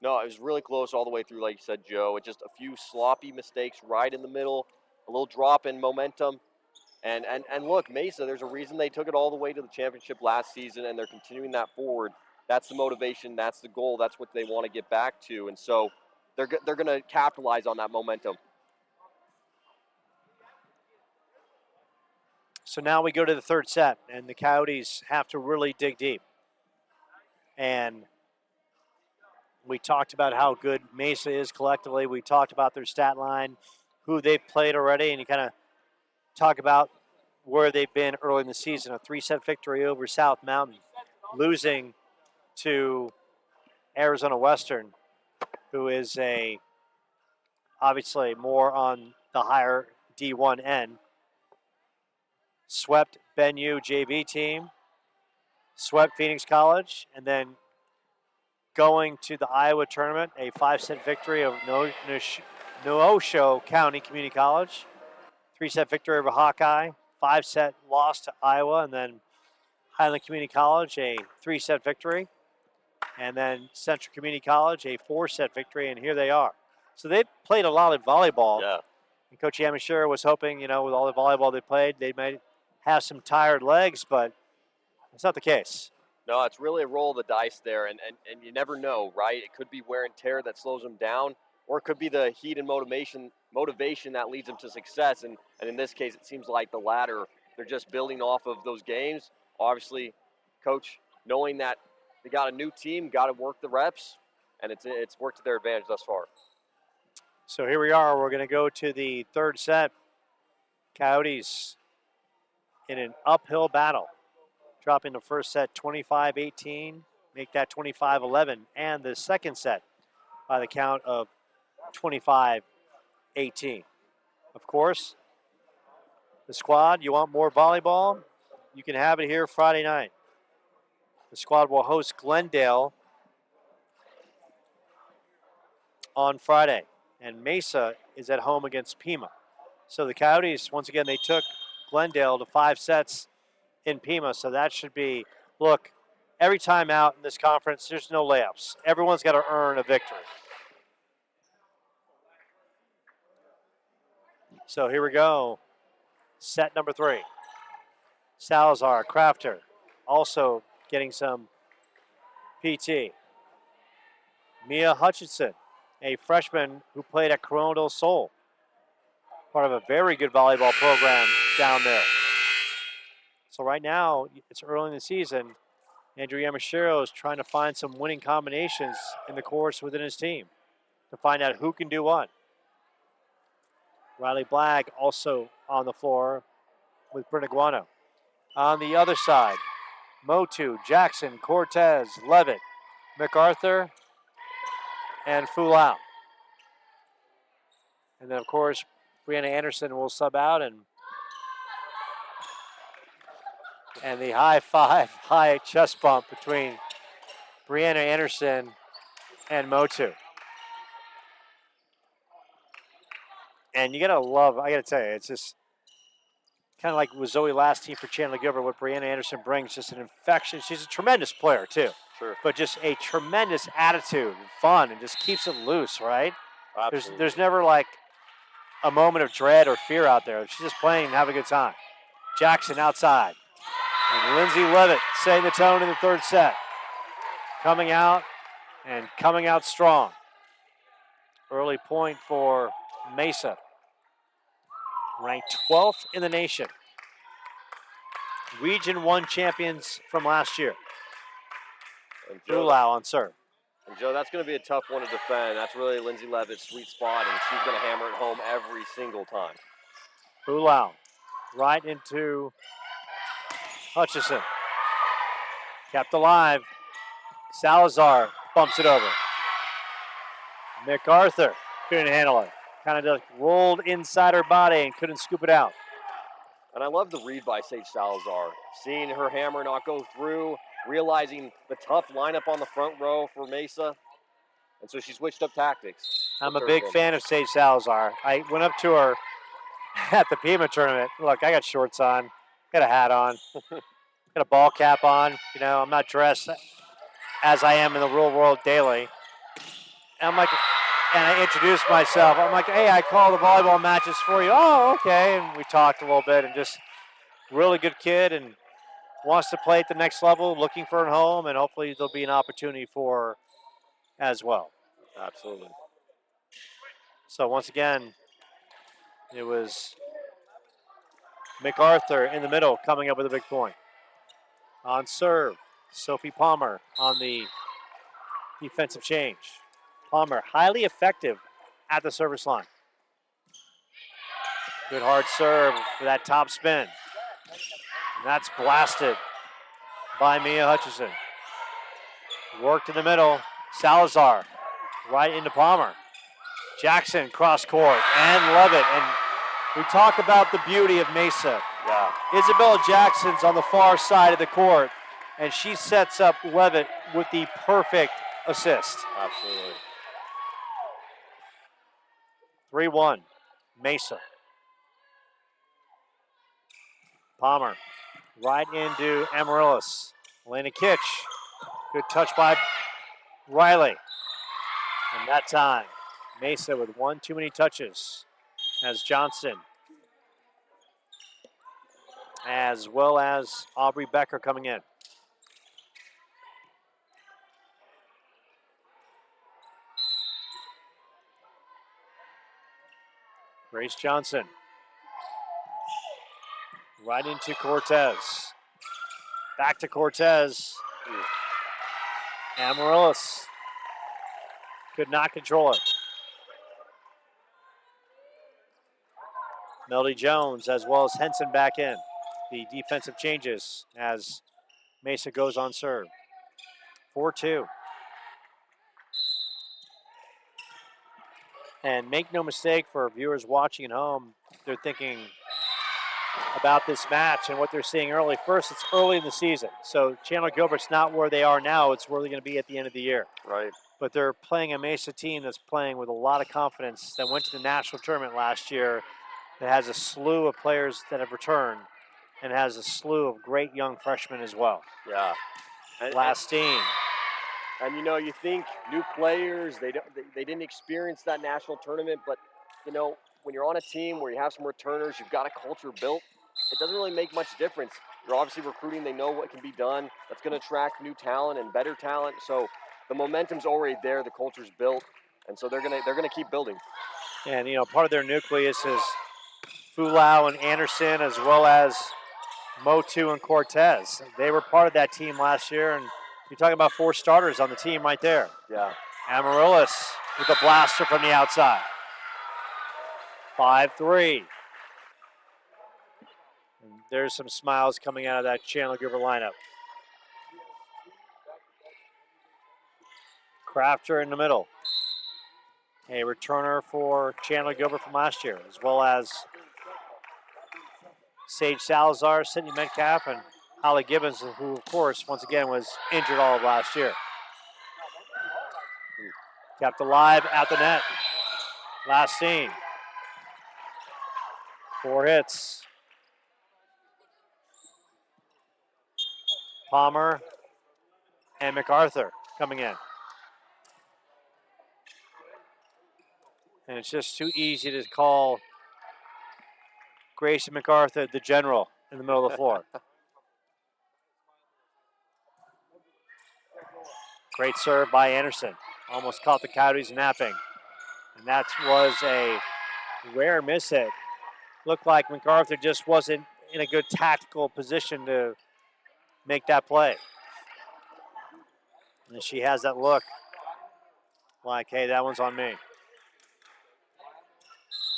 B: No, it was really close all the way through, like you said, Joe. It just a few sloppy mistakes right in the middle, a little drop in momentum. And look, Mesa, there's a reason they took it all the way to the championship last season, and they're continuing that forward. That's the motivation. That's the goal. That's what they want to get back to. And so they're going to capitalize on that momentum.
A: So now we go to the third set, and the Coyotes have to really dig deep. And we talked about how good Mesa is collectively. We talked about their stat line, who they've played already, and you kind of talk about where they've been early in the season. A 3-set victory over South Mountain, losing to Arizona Western, who is obviously more on the higher D1 end. Swept Ben U JV team, swept Phoenix College, and then going to the Iowa tournament, a 5-set victory of Neosho County Community College, 3-set victory over Hawkeye, 5-set loss to Iowa, and then Highland Community College, a 3-set victory, and then Central Community College, a 4-set victory, and here they are. So they've played a lot of volleyball.
B: Yeah.
A: And Coach Yamashiro was hoping, with all the volleyball they played, they might have some tired legs, but it's not the case.
B: No, it's really a roll of the dice there, and you never know, right? It could be wear and tear that slows them down, or it could be the heat and motivation that leads them to success. And in this case, it seems like the latter. They're just building off of those games. Obviously, Coach, knowing that they got a new team, got to work the reps, and it's worked to their advantage thus far.
A: So here we are. We're going to go to the third set. Coyotes in an uphill battle, dropping the first set 25-18, make that 25-11, and the second set by the count of 25-18. Of course, the squad, you want more volleyball? You can have it here Friday night. The squad will host Glendale on Friday, and Mesa is at home against Pima. So the Coyotes, once again, they took Glendale to 5 sets in Pima, so that should be, look, every time out in this conference, there's no layups. Everyone's got to earn a victory. So here we go. Set number 3. Salazar, Crafter, also getting some PT. Mia Hutchinson, a freshman who played at Corona del Sol, part of a very good volleyball program down there. So right now, it's early in the season. Andrew Yamashiro is trying to find some winning combinations in the course within his team to find out who can do what. Riley Blagg also on the floor with Brinaguano. On the other side, Motu, Jackson, Cortez, Levitt, MacArthur, and Fulao. And then, of course, Brianna Anderson will sub out, and the high chest bump between Brianna Anderson and Motu. And you gotta love, I gotta tell you, it's just kind of like with Zoe last team for Chandler-Gilbert, what Brianna Anderson brings, just an infection. She's a tremendous player too.
B: Sure.
A: But just a tremendous attitude and fun, and just keeps it loose, right?
B: Absolutely.
A: There's never like a moment of dread or fear out there. She's just playing and having a good time. Jackson outside. And Lindsay Levitt setting the tone in the third set. Coming out strong. Early point for Mesa. Ranked 12th in the nation. Region 1 champions from last year. Fulao on serve.
B: And Joe, that's going to be a tough one to defend. That's really Lindsay Levitt's sweet spot, and she's going to hammer it home every single time.
A: Fulao right into Hutchison. Kept alive. Salazar bumps it over. MacArthur couldn't handle it. Kind of just rolled inside her body and couldn't scoop it out.
B: And I love the read by Sage Salazar. Seeing her hammer not go through, realizing the tough lineup on the front row for Mesa. And so she switched up tactics.
A: I'm a big fan of Sage Salazar. I went up to her at the Pima tournament. Look, I got shorts on, got a hat on, got a ball cap on. You know, I'm not dressed as I am in the real world daily. And I'm like, and I introduced myself. I'm like, hey, I call the volleyball matches for you. Oh, okay. And we talked a little bit, and just really good kid and wants to play at the next level, looking for a home, and hopefully there'll be an opportunity for her as well.
B: Absolutely.
A: So once again, it was MacArthur in the middle coming up with a big point. On serve, Sophie Palmer on the defensive change. Palmer, highly effective at the service line. Good hard serve for that top spin. And that's blasted by Mia Hutchison. Worked in the middle. Salazar right into Palmer. Jackson cross court and Levitt. And we talk about the beauty of Mesa.
B: Yeah.
A: Isabella Jackson's on the far side of the court, and she sets up Levitt with the perfect assist.
B: Absolutely.
A: 3-1, Mesa. Palmer right into Amaryllis. Elena Kitch. Good touch by Riley. And that time, Mesa with one too many touches as Johnson, as well as Aubrey Becker coming in. Grace Johnson. Right into Cortez. Back to Cortez. Amaryllis could not control it. Melody Jones as well as Henson back in. The defensive changes as Mesa goes on serve. 4-2. And make no mistake, for viewers watching at home, they're thinking about this match and what they're seeing early. First, it's early in the season. So Chandler-Gilbert's not where they are now. It's where they're going to be at the end of the year.
B: Right.
A: But they're playing a Mesa team that's playing with a lot of confidence, that went to the national tournament last year, that has a slew of players that have returned, and has a slew of great young freshmen as well.
B: Yeah.
A: Lastine.
B: And you know, you think new players, they didn't experience that national tournament, but you know, when you're on a team where you have some returners, you've got a culture built, it doesn't really make much difference. You're obviously recruiting, they know what can be done. That's going to attract new talent and better talent. So the momentum's already there, the culture's built, and so they're gonna keep building.
A: And you know, part of their nucleus is Fulau and Anderson, as well as Motu and Cortez. They were part of that team last year, and you're talking about 4 starters on the team right there.
B: Yeah.
A: Amaryllis with a blaster from the outside. 5-3. And there's some smiles coming out of that Chandler-Gilbert lineup. Crafter in the middle. A returner for Chandler-Gilbert from last year, as well as Sage Salazar, Sydney Metcalf, and Holly Gibbons, who, of course, once again was injured all of last year. Kept alive at the net. Lastine. 4 hits. Palmer and MacArthur coming in. And it's just too easy to call Grace MacArthur the general in the middle of the floor. Great serve by Anderson. Almost caught the Coyotes napping. And that was a rare miss hit. Looked like MacArthur just wasn't in a good tactical position to make that play. And she has that look like, hey, that one's on me.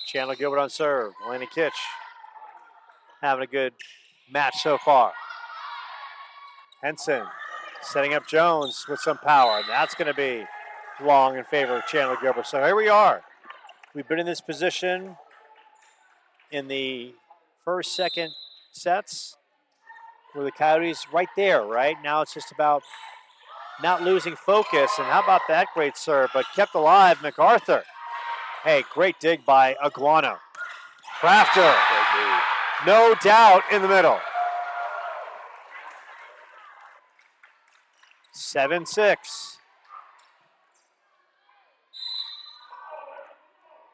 A: Chandler-Gilbert on serve. Elena Kitch having a good match so far. Henson setting up Jones with some power. And that's going to be long in favor of Chandler-Gilbert. So here we are. We've been in this position in the first, second sets where the Coyotes right there, right? Now it's just about not losing focus. And how about that great serve, but kept alive MacArthur. Hey, great dig by Aguano. Crafter, no doubt in the middle. 7-6.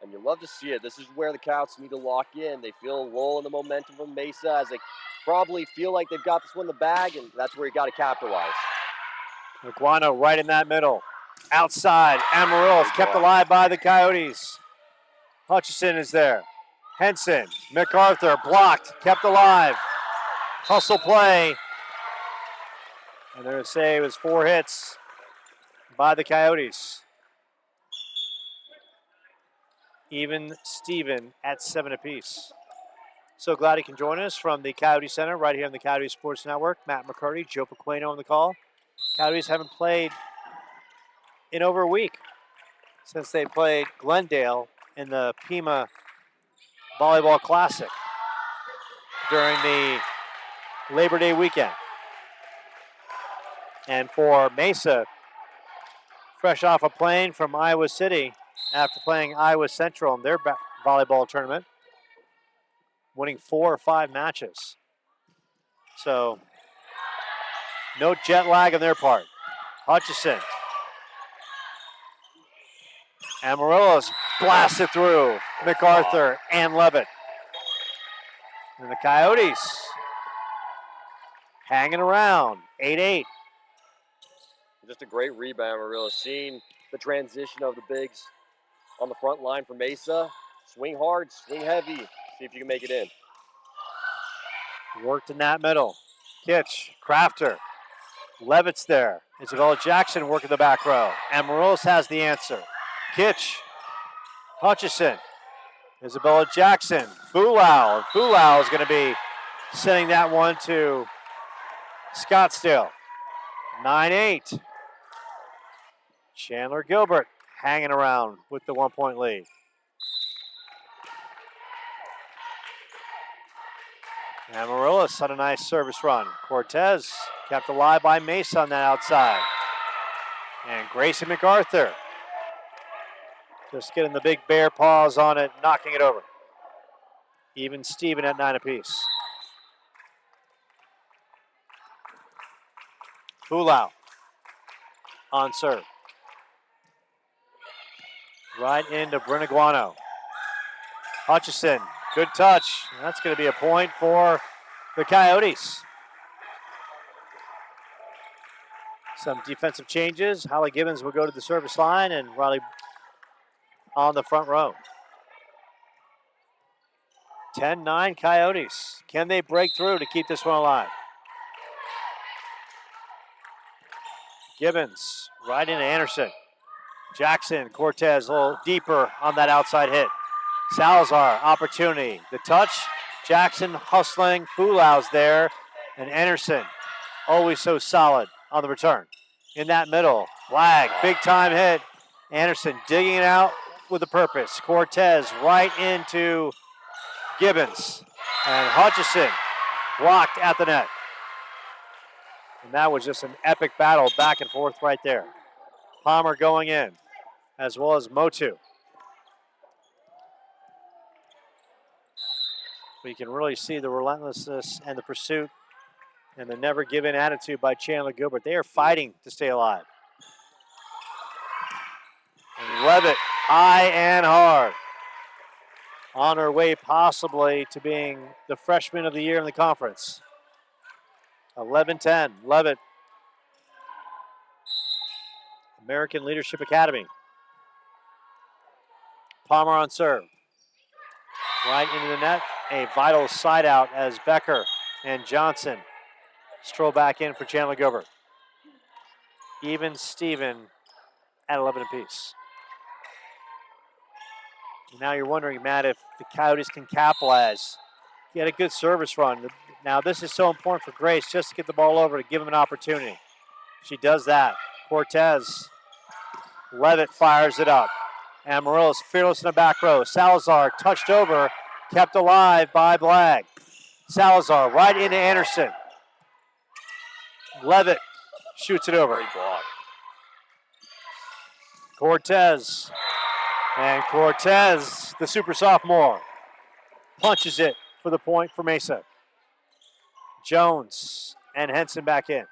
B: And you love to see it. This is where the Coyotes need to lock in. They feel a lull in the momentum from Mesa as they probably feel like they've got this one in the bag, and that's where you got to capitalize.
A: Iguano right in that middle. Outside, Amarillo is kept alive by the Coyotes. Hutchison is there. Henson, MacArthur blocked, kept alive. Hustle play. And they're going to say it was 4 hits by the Coyotes. Even Steven at 7 apiece. So glad he can join us from the Coyote Center right here on the Coyote Sports Network. Matt McCurdy, Joe Pequeno on the call. Coyotes haven't played in over a week since they played Glendale in the Pima Volleyball Classic during the Labor Day weekend. And for Mesa, fresh off a plane from Iowa City after playing Iowa Central in their volleyball tournament, winning 4 or 5 matches. So, no jet lag on their part. Hutchison. Amarillo's blasted through MacArthur and Levitt. And the Coyotes hanging around, 8-8.
B: Just a great rebound, Amarillo. Seeing the transition of the bigs on the front line for Mesa. Swing hard, swing heavy. See if you can make it in.
A: Worked in that middle. Kitch, Crafter, Levitt's there. Isabella Jackson working the back row. Amarillos has the answer. Kitch, Hutchison, Isabella Jackson, Fulau. Fulau is going to be sending that one to Scottsdale. 9-8. Chandler-Gilbert hanging around with the 1-point lead. Amarillos had a nice service run. Cortez kept alive by Mesa on that outside. And Grayson MacArthur just getting the big bare paws on it, knocking it over. Even Steven at 9 apiece. Fulau on serve. Right into Brinaguano. Hutchison, good touch. That's going to be a point for the Coyotes. Some defensive changes. Holly Gibbons will go to the service line and Riley on the front row. 10-9 Coyotes. Can they break through to keep this one alive? Gibbons right into Anderson. Jackson, Cortez a little deeper on that outside hit. Salazar, opportunity. The touch, Jackson hustling, Fulau's there, and Anderson always so solid on the return. In that middle, flag, big time hit. Anderson digging it out with a purpose. Cortez right into Gibbons. And Hutchison blocked at the net. And that was just an epic battle back and forth right there. Palmer going in, as well as Motu. But you can really see the relentlessness and the pursuit and the never give in attitude by Chandler-Gilbert. They are fighting to stay alive. And Levitt, high and hard. On her way possibly to being the freshman of the year in the conference. 11-10, Levitt. American Leadership Academy. Palmer on serve. Right into the net. A vital side out as Becker and Johnson stroll back in for Chandler-Gilbert. Even Steven at 11 apiece. Now you're wondering, Matt, if the Coyotes can capitalize. He had a good service run. Now this is so important for Grace just to get the ball over to give him an opportunity. She does that. Cortez. Levitt fires it up. Amarillo's fearless in the back row. Salazar touched over, kept alive by Blag. Salazar right into Anderson. Levitt shoots it over.
B: Great block.
A: Cortez. And Cortez, the super sophomore, punches it for the point for Mesa. Jones and Henson back in.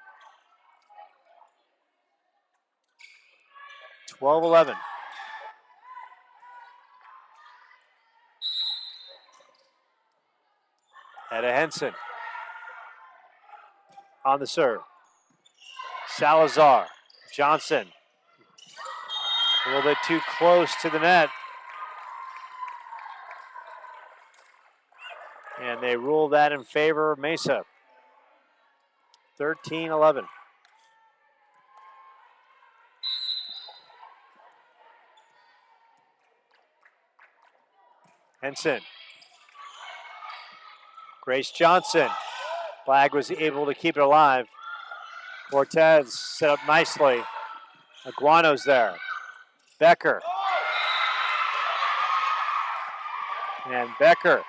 A: 12-11. Etta Henson on the serve. Salazar, Johnson, a little bit too close to the net. And they rule that in favor of Mesa. 13-11. Henson. Grace Johnson. Flag was able to keep it alive. Cortez set up nicely. Aguano's there. Becker. And Becker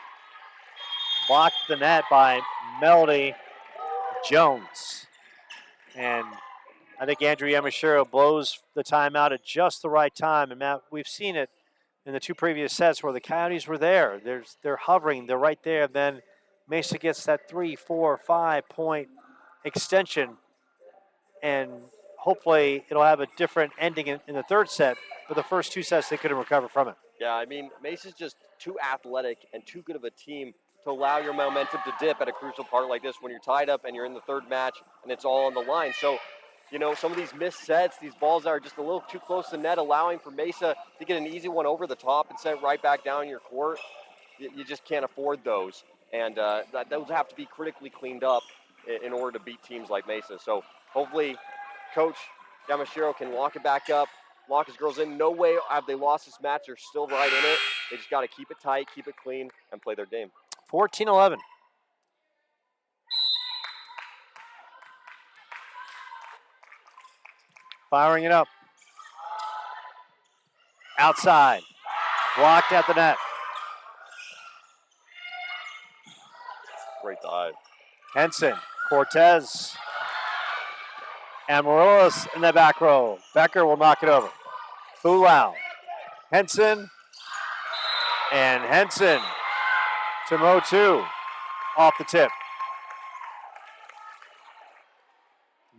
A: blocked the net by Melody Jones. And I think Andrew Yamashiro blows the timeout at just the right time. And Matt, we've seen it in the two previous sets where the Coyotes were there. They're hovering, they're right there. Then Mesa gets that 3, 4, 5 point extension. And hopefully it'll have a different ending in the third set. But the first two sets, they couldn't recover from it.
B: Yeah, I mean, Mesa's just too athletic and too good of a team to allow your momentum to dip at a crucial part like this when you're tied up and you're in the third match and it's all on the line. So, you know, some of these missed sets, these balls that are just a little too close to the net, allowing for Mesa to get an easy one over the top and set it right back down your court, you just can't afford those. And those have to be critically cleaned up in order to beat teams like Mesa. So hopefully Coach Yamashiro can lock it back up, lock his girls in. No way have they lost this match. They're still right in it. They just got to keep it tight, keep it clean, and play their game.
A: 14-11. Firing it up. Outside. Blocked at the net.
B: Great dive.
A: Henson, Cortez, Amaryllis in the back row. Becker will knock it over. Fulau, Henson, and Henson to row 2 off the tip.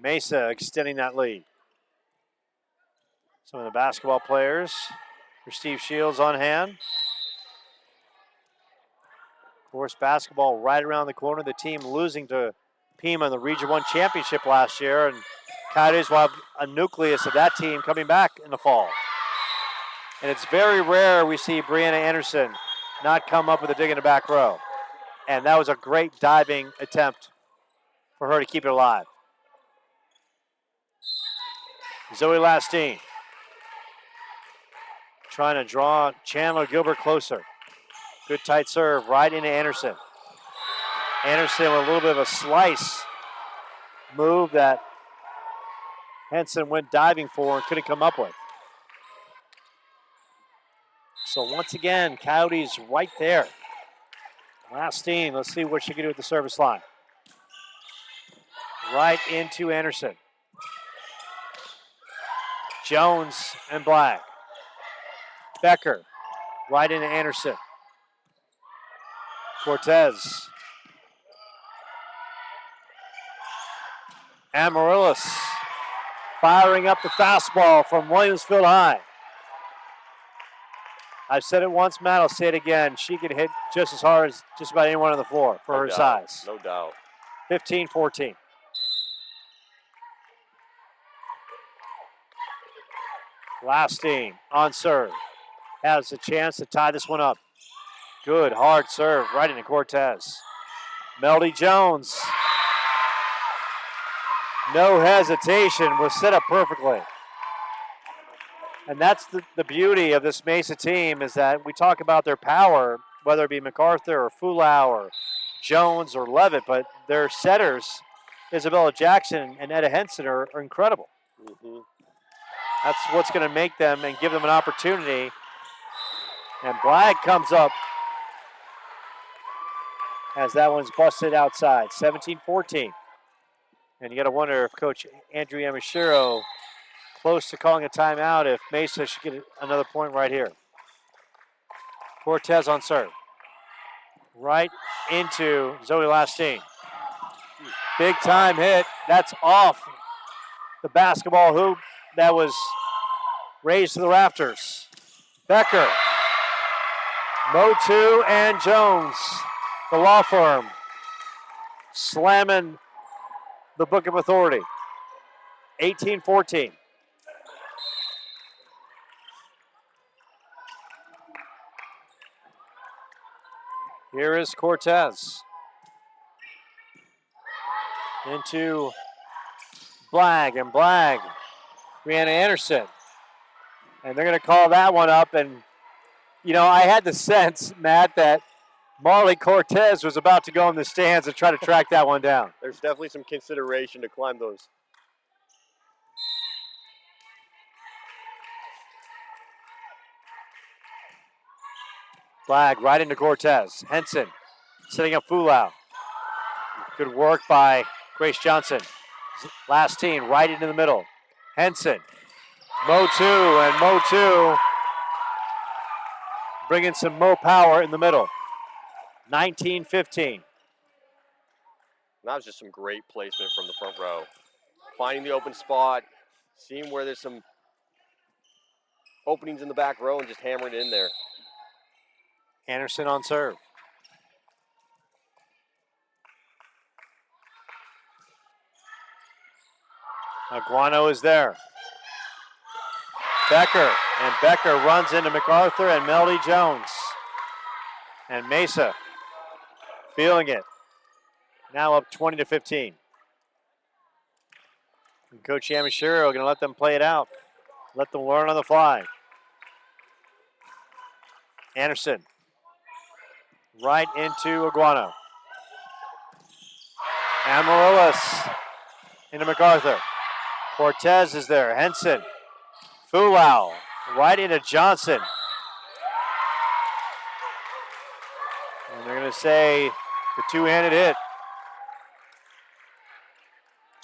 A: Mesa extending that lead. Some of the basketball players for Steve Shields on hand. Of course, basketball right around the corner. The team losing to Pima in the Region 1 championship last year. And Coyotes will have a nucleus of that team coming back in the fall. And it's very rare we see Brianna Anderson not come up with a dig in the back row. And that was a great diving attempt for her to keep it alive. Zoe Lastine trying to draw Chandler-Gilbert closer. Good tight serve right into Anderson. Anderson with a little bit of a slice move that Henson went diving for and couldn't come up with. So once again, Coyotes right there. Lastine, let's see what she can do at the service line. Right into Anderson. Jones and Black. Becker, right into Anderson. Cortez. Amaryllis firing up the fastball from Williamsfield High. I've said it once, Matt, I'll say it again. She can hit just as hard as just about anyone on the floor for her size.
B: No doubt.
A: 15-14. Lastine on serve. Has a chance to tie this one up. Good hard serve right into Cortez. Melody Jones. No hesitation, was set up perfectly. And that's the beauty of this Mesa team is that we talk about their power, whether it be MacArthur or Fulau or Jones or Levitt, but their setters, Isabella Jackson and Etta Henson, are incredible.
B: Mm-hmm.
A: That's what's going to make them and give them an opportunity. And Black comes up as that one's busted outside, 17-14. And you got to wonder if Coach Andrew Yamashiro close to calling a timeout if Mesa should get another point right here. Cortez on serve. right into Zoe Lastine. Big time hit. That's off the basketball hoop that was raised to the rafters. Becker, Motu, and Jones, the law firm, slamming the Book of Authority. 18-14. Here is Cortez. Into Blag, and Blag, Brianna Anderson. And they're going to call that one up. And, you know, I had the sense, Matt, that Marley Cortez was about to go in the stands and try to track that one down.
B: There's definitely some consideration to climb those.
A: Flag right into Cortez. Henson setting up Fulau. Good work by Grace Johnson. Lastine right into the middle. Henson. Motu, and Motu bringing some Mo power in the middle. 19-15.
B: That was just some great placement from the front row. Finding the open spot, seeing where there's some openings in the back row and just hammering it in there.
A: Anderson on serve. Aguano is there. Becker, and Becker runs into MacArthur and Melody Jones. And Mesa feeling it. Now up 20-15. And Coach Yamashiro going to let them play it out. Let them learn on the fly. Anderson. Right into Aguano. Amaryllis into MacArthur. Cortez is there. Henson. Fulau. Right into Johnson. And they're going to say the two-handed hit.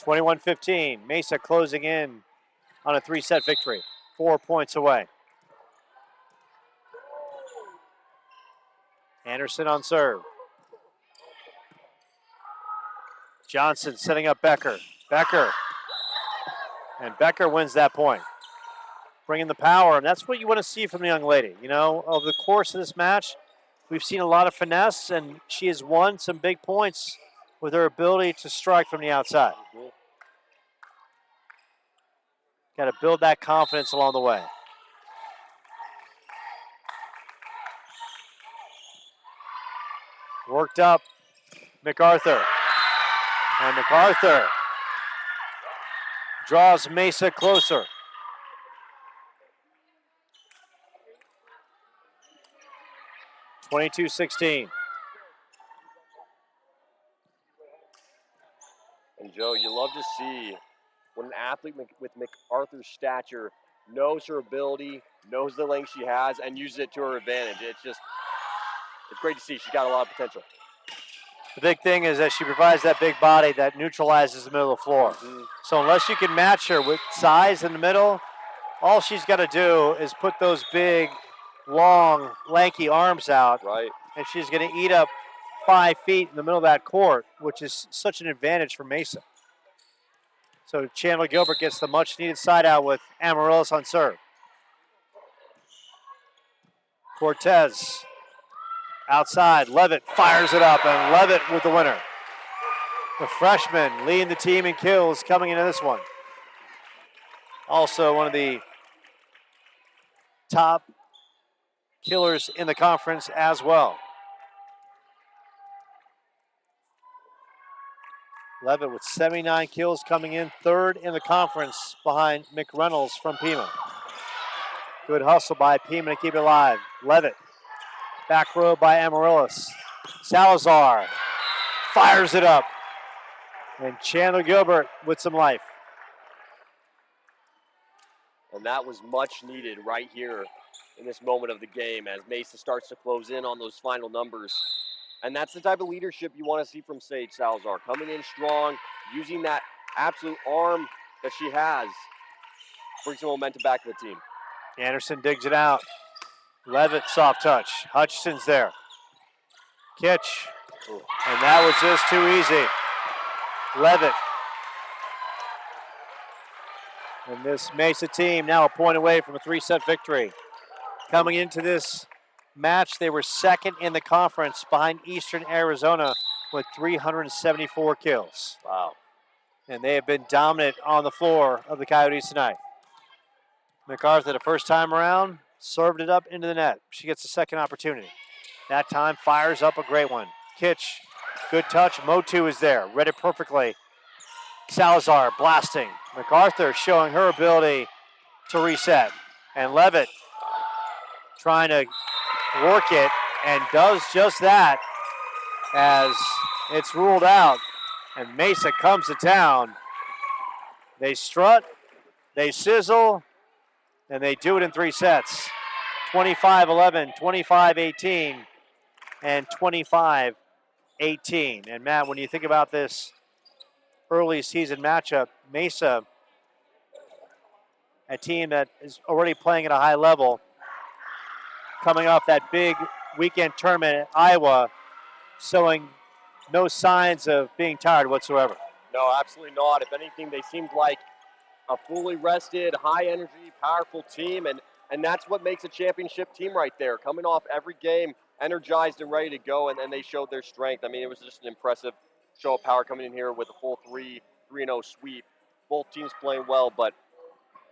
A: 21-15. Mesa closing in on a 3-set victory. 4 points away. Anderson on serve. Johnson setting up Becker. Becker. And Becker wins that point. Bringing the power, and that's what you want to see from the young lady. You know, over the course of this match, we've seen a lot of finesse, and she has won some big points with her ability to strike from the outside. Got to build that confidence along the way. Worked up MacArthur. And MacArthur draws Mesa closer. (22-16).
B: And Joe, you love to see when an athlete with MacArthur's stature knows her ability, knows the length she has, and uses it to her advantage. It's great to see. She's got a lot of potential.
A: The big thing is that she provides that big body that neutralizes the middle of the floor.
B: Mm-hmm.
A: So unless you can match her with size in the middle, all she's got to do is put those big, long, lanky arms out.
B: Right.
A: And she's going to eat up 5 feet in the middle of that court, which is such an advantage for Mesa. So Chandler-Gilbert gets the much-needed side out with Amaryllis on serve. Cortez outside. Levitt fires it up, and Levitt with the winner. The freshman leading the team in kills coming into this one. Also one of the top killers in the conference as well. Levitt with 79 kills coming in, third in the conference behind McReynolds from Pima. Good hustle by Pima to keep it alive. Levitt, back row by Amaryllis. Salazar fires it up. And Chandler-Gilbert with some life.
B: And that was much needed right here in this moment of the game as Mesa starts to close in on those final numbers. And that's the type of leadership you want to see from Sage Salazar. Coming in strong, using that absolute arm that she has. Brings some momentum back to the team.
A: Anderson digs it out. Levitt soft touch. Hutchinson's there. Kitch. And that was just too easy. Levitt. And this Mesa team now a point away from a 3-set victory. Coming into this match, they were second in the conference behind Eastern Arizona with 374 kills.
B: Wow.
A: And they have been dominant on the floor of the Coyotes tonight. MacArthur, the first time around, served it up into the net. She gets a second opportunity. That time fires up a great one. Kitch, good touch. Motu is there, read it perfectly. Salazar blasting. MacArthur showing her ability to reset. And Levitt trying to work it and does just that as it's ruled out. And Mesa comes to town. They strut, they sizzle, and they do it in 3 sets. 25-11, 25-18, and 25-18. And Matt, when you think about this early season matchup, Mesa, a team that is already playing at a high level, coming off that big weekend tournament at Iowa, showing no signs of being tired whatsoever.
B: No, absolutely not. If anything, they seemed like a fully rested, high-energy, powerful team, and that's what makes a championship team right there. Coming off every game, energized and ready to go, and they showed their strength. I mean, it was just an impressive show of power coming in here with a full 3-0 sweep. Both teams playing well, but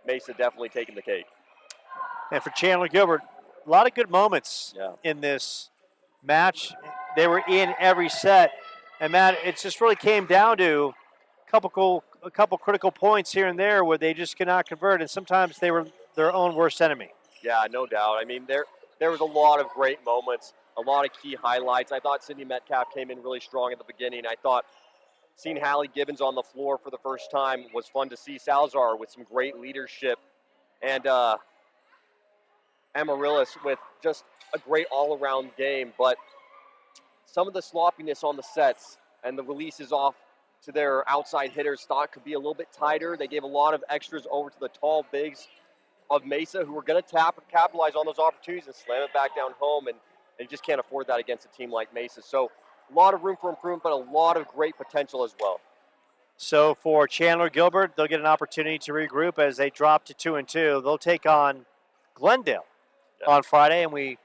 B: Mesa definitely taking the cake.
A: And for Chandler-Gilbert, a lot of good moments in this match. They were in every set. And Matt, it just really came down to a couple critical points here and there where they just could not convert, and sometimes they were their own worst enemy.
B: Yeah, no doubt. I mean, there was a lot of great moments, a lot of key highlights. I thought Sydney Metcalf came in really strong at the beginning. I thought seeing Hallie Gibbons on the floor for the first time was fun to see. Salazar with some great leadership, and Amaryllis with just a great all-around game. But some of the sloppiness on the sets and the releases off to their outside hitters thought could be a little bit tighter. They gave a lot of extras over to the tall bigs of Mesa, who were going to capitalize on those opportunities and slam it back down home, and they just can't afford that against a team like Mesa. So a lot of room for improvement, but a lot of great potential as well.
A: So for Chandler-Gilbert, they'll get an opportunity to regroup as they drop to 2-2. They'll take on Glendale on Friday, and we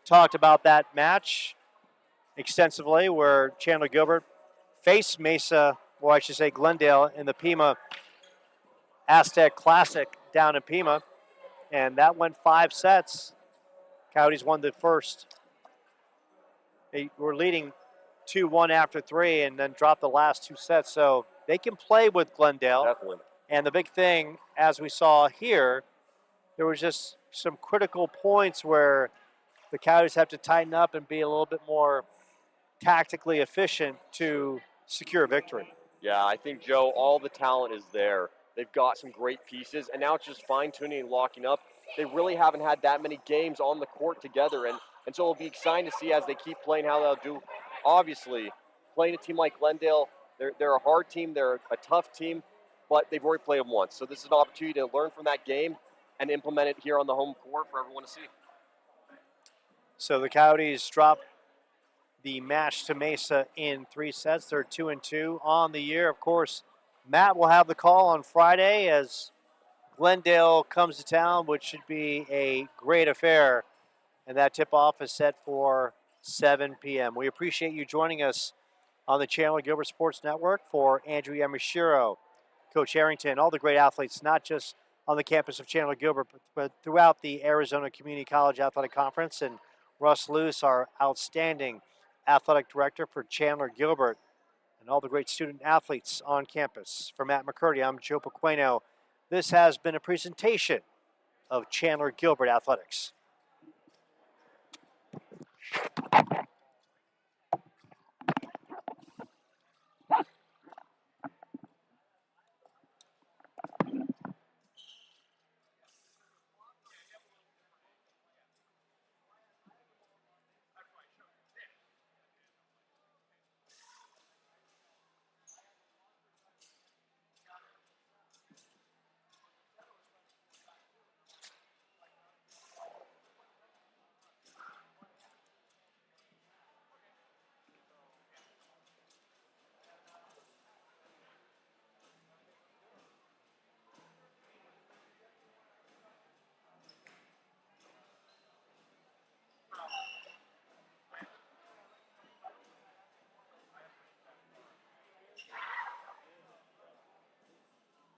A: talked about that match extensively where Chandler-Gilbert faced Mesa, or I should say Glendale, in the Pima Aztec Classic down in Pima, and that went 5 sets. Coyotes won the first. They were leading 2-1 after 3 and then dropped the last 2 sets, so they can play with Glendale.
B: Definitely.
A: And the big thing, as we saw here, there was just some critical points where the Coyotes have to tighten up and be a little bit more tactically efficient to secure victory.
B: Yeah, I think, Joe, all the talent is there. They've got some great pieces, and now it's just fine-tuning and locking up. They really haven't had that many games on the court together, and so it'll be exciting to see as they keep playing how they'll do. Obviously, playing a team like Glendale, they're a hard team, they're a tough team, but they've already played them once. So this is an opportunity to learn from that game and implement it here on the home court for everyone to see.
A: So the Coyotes drop the match to Mesa in 3 sets. They're 2-2 on the year. Of course, Matt will have the call on Friday as Glendale comes to town, which should be a great affair. And that tip-off is set for 7 p.m. We appreciate you joining us on the Chandler-Gilbert Sports Network. For Andrew Yamashiro, Coach Harrington, all the great athletes, not just on the campus of Chandler-Gilbert, but throughout the Arizona Community College Athletic Conference, and Russ Luce, our outstanding athletic director for Chandler-Gilbert, and all the great student athletes on campus. For Matt McCurdy, I'm Joe Pequeno. This has been a presentation of Chandler-Gilbert Athletics.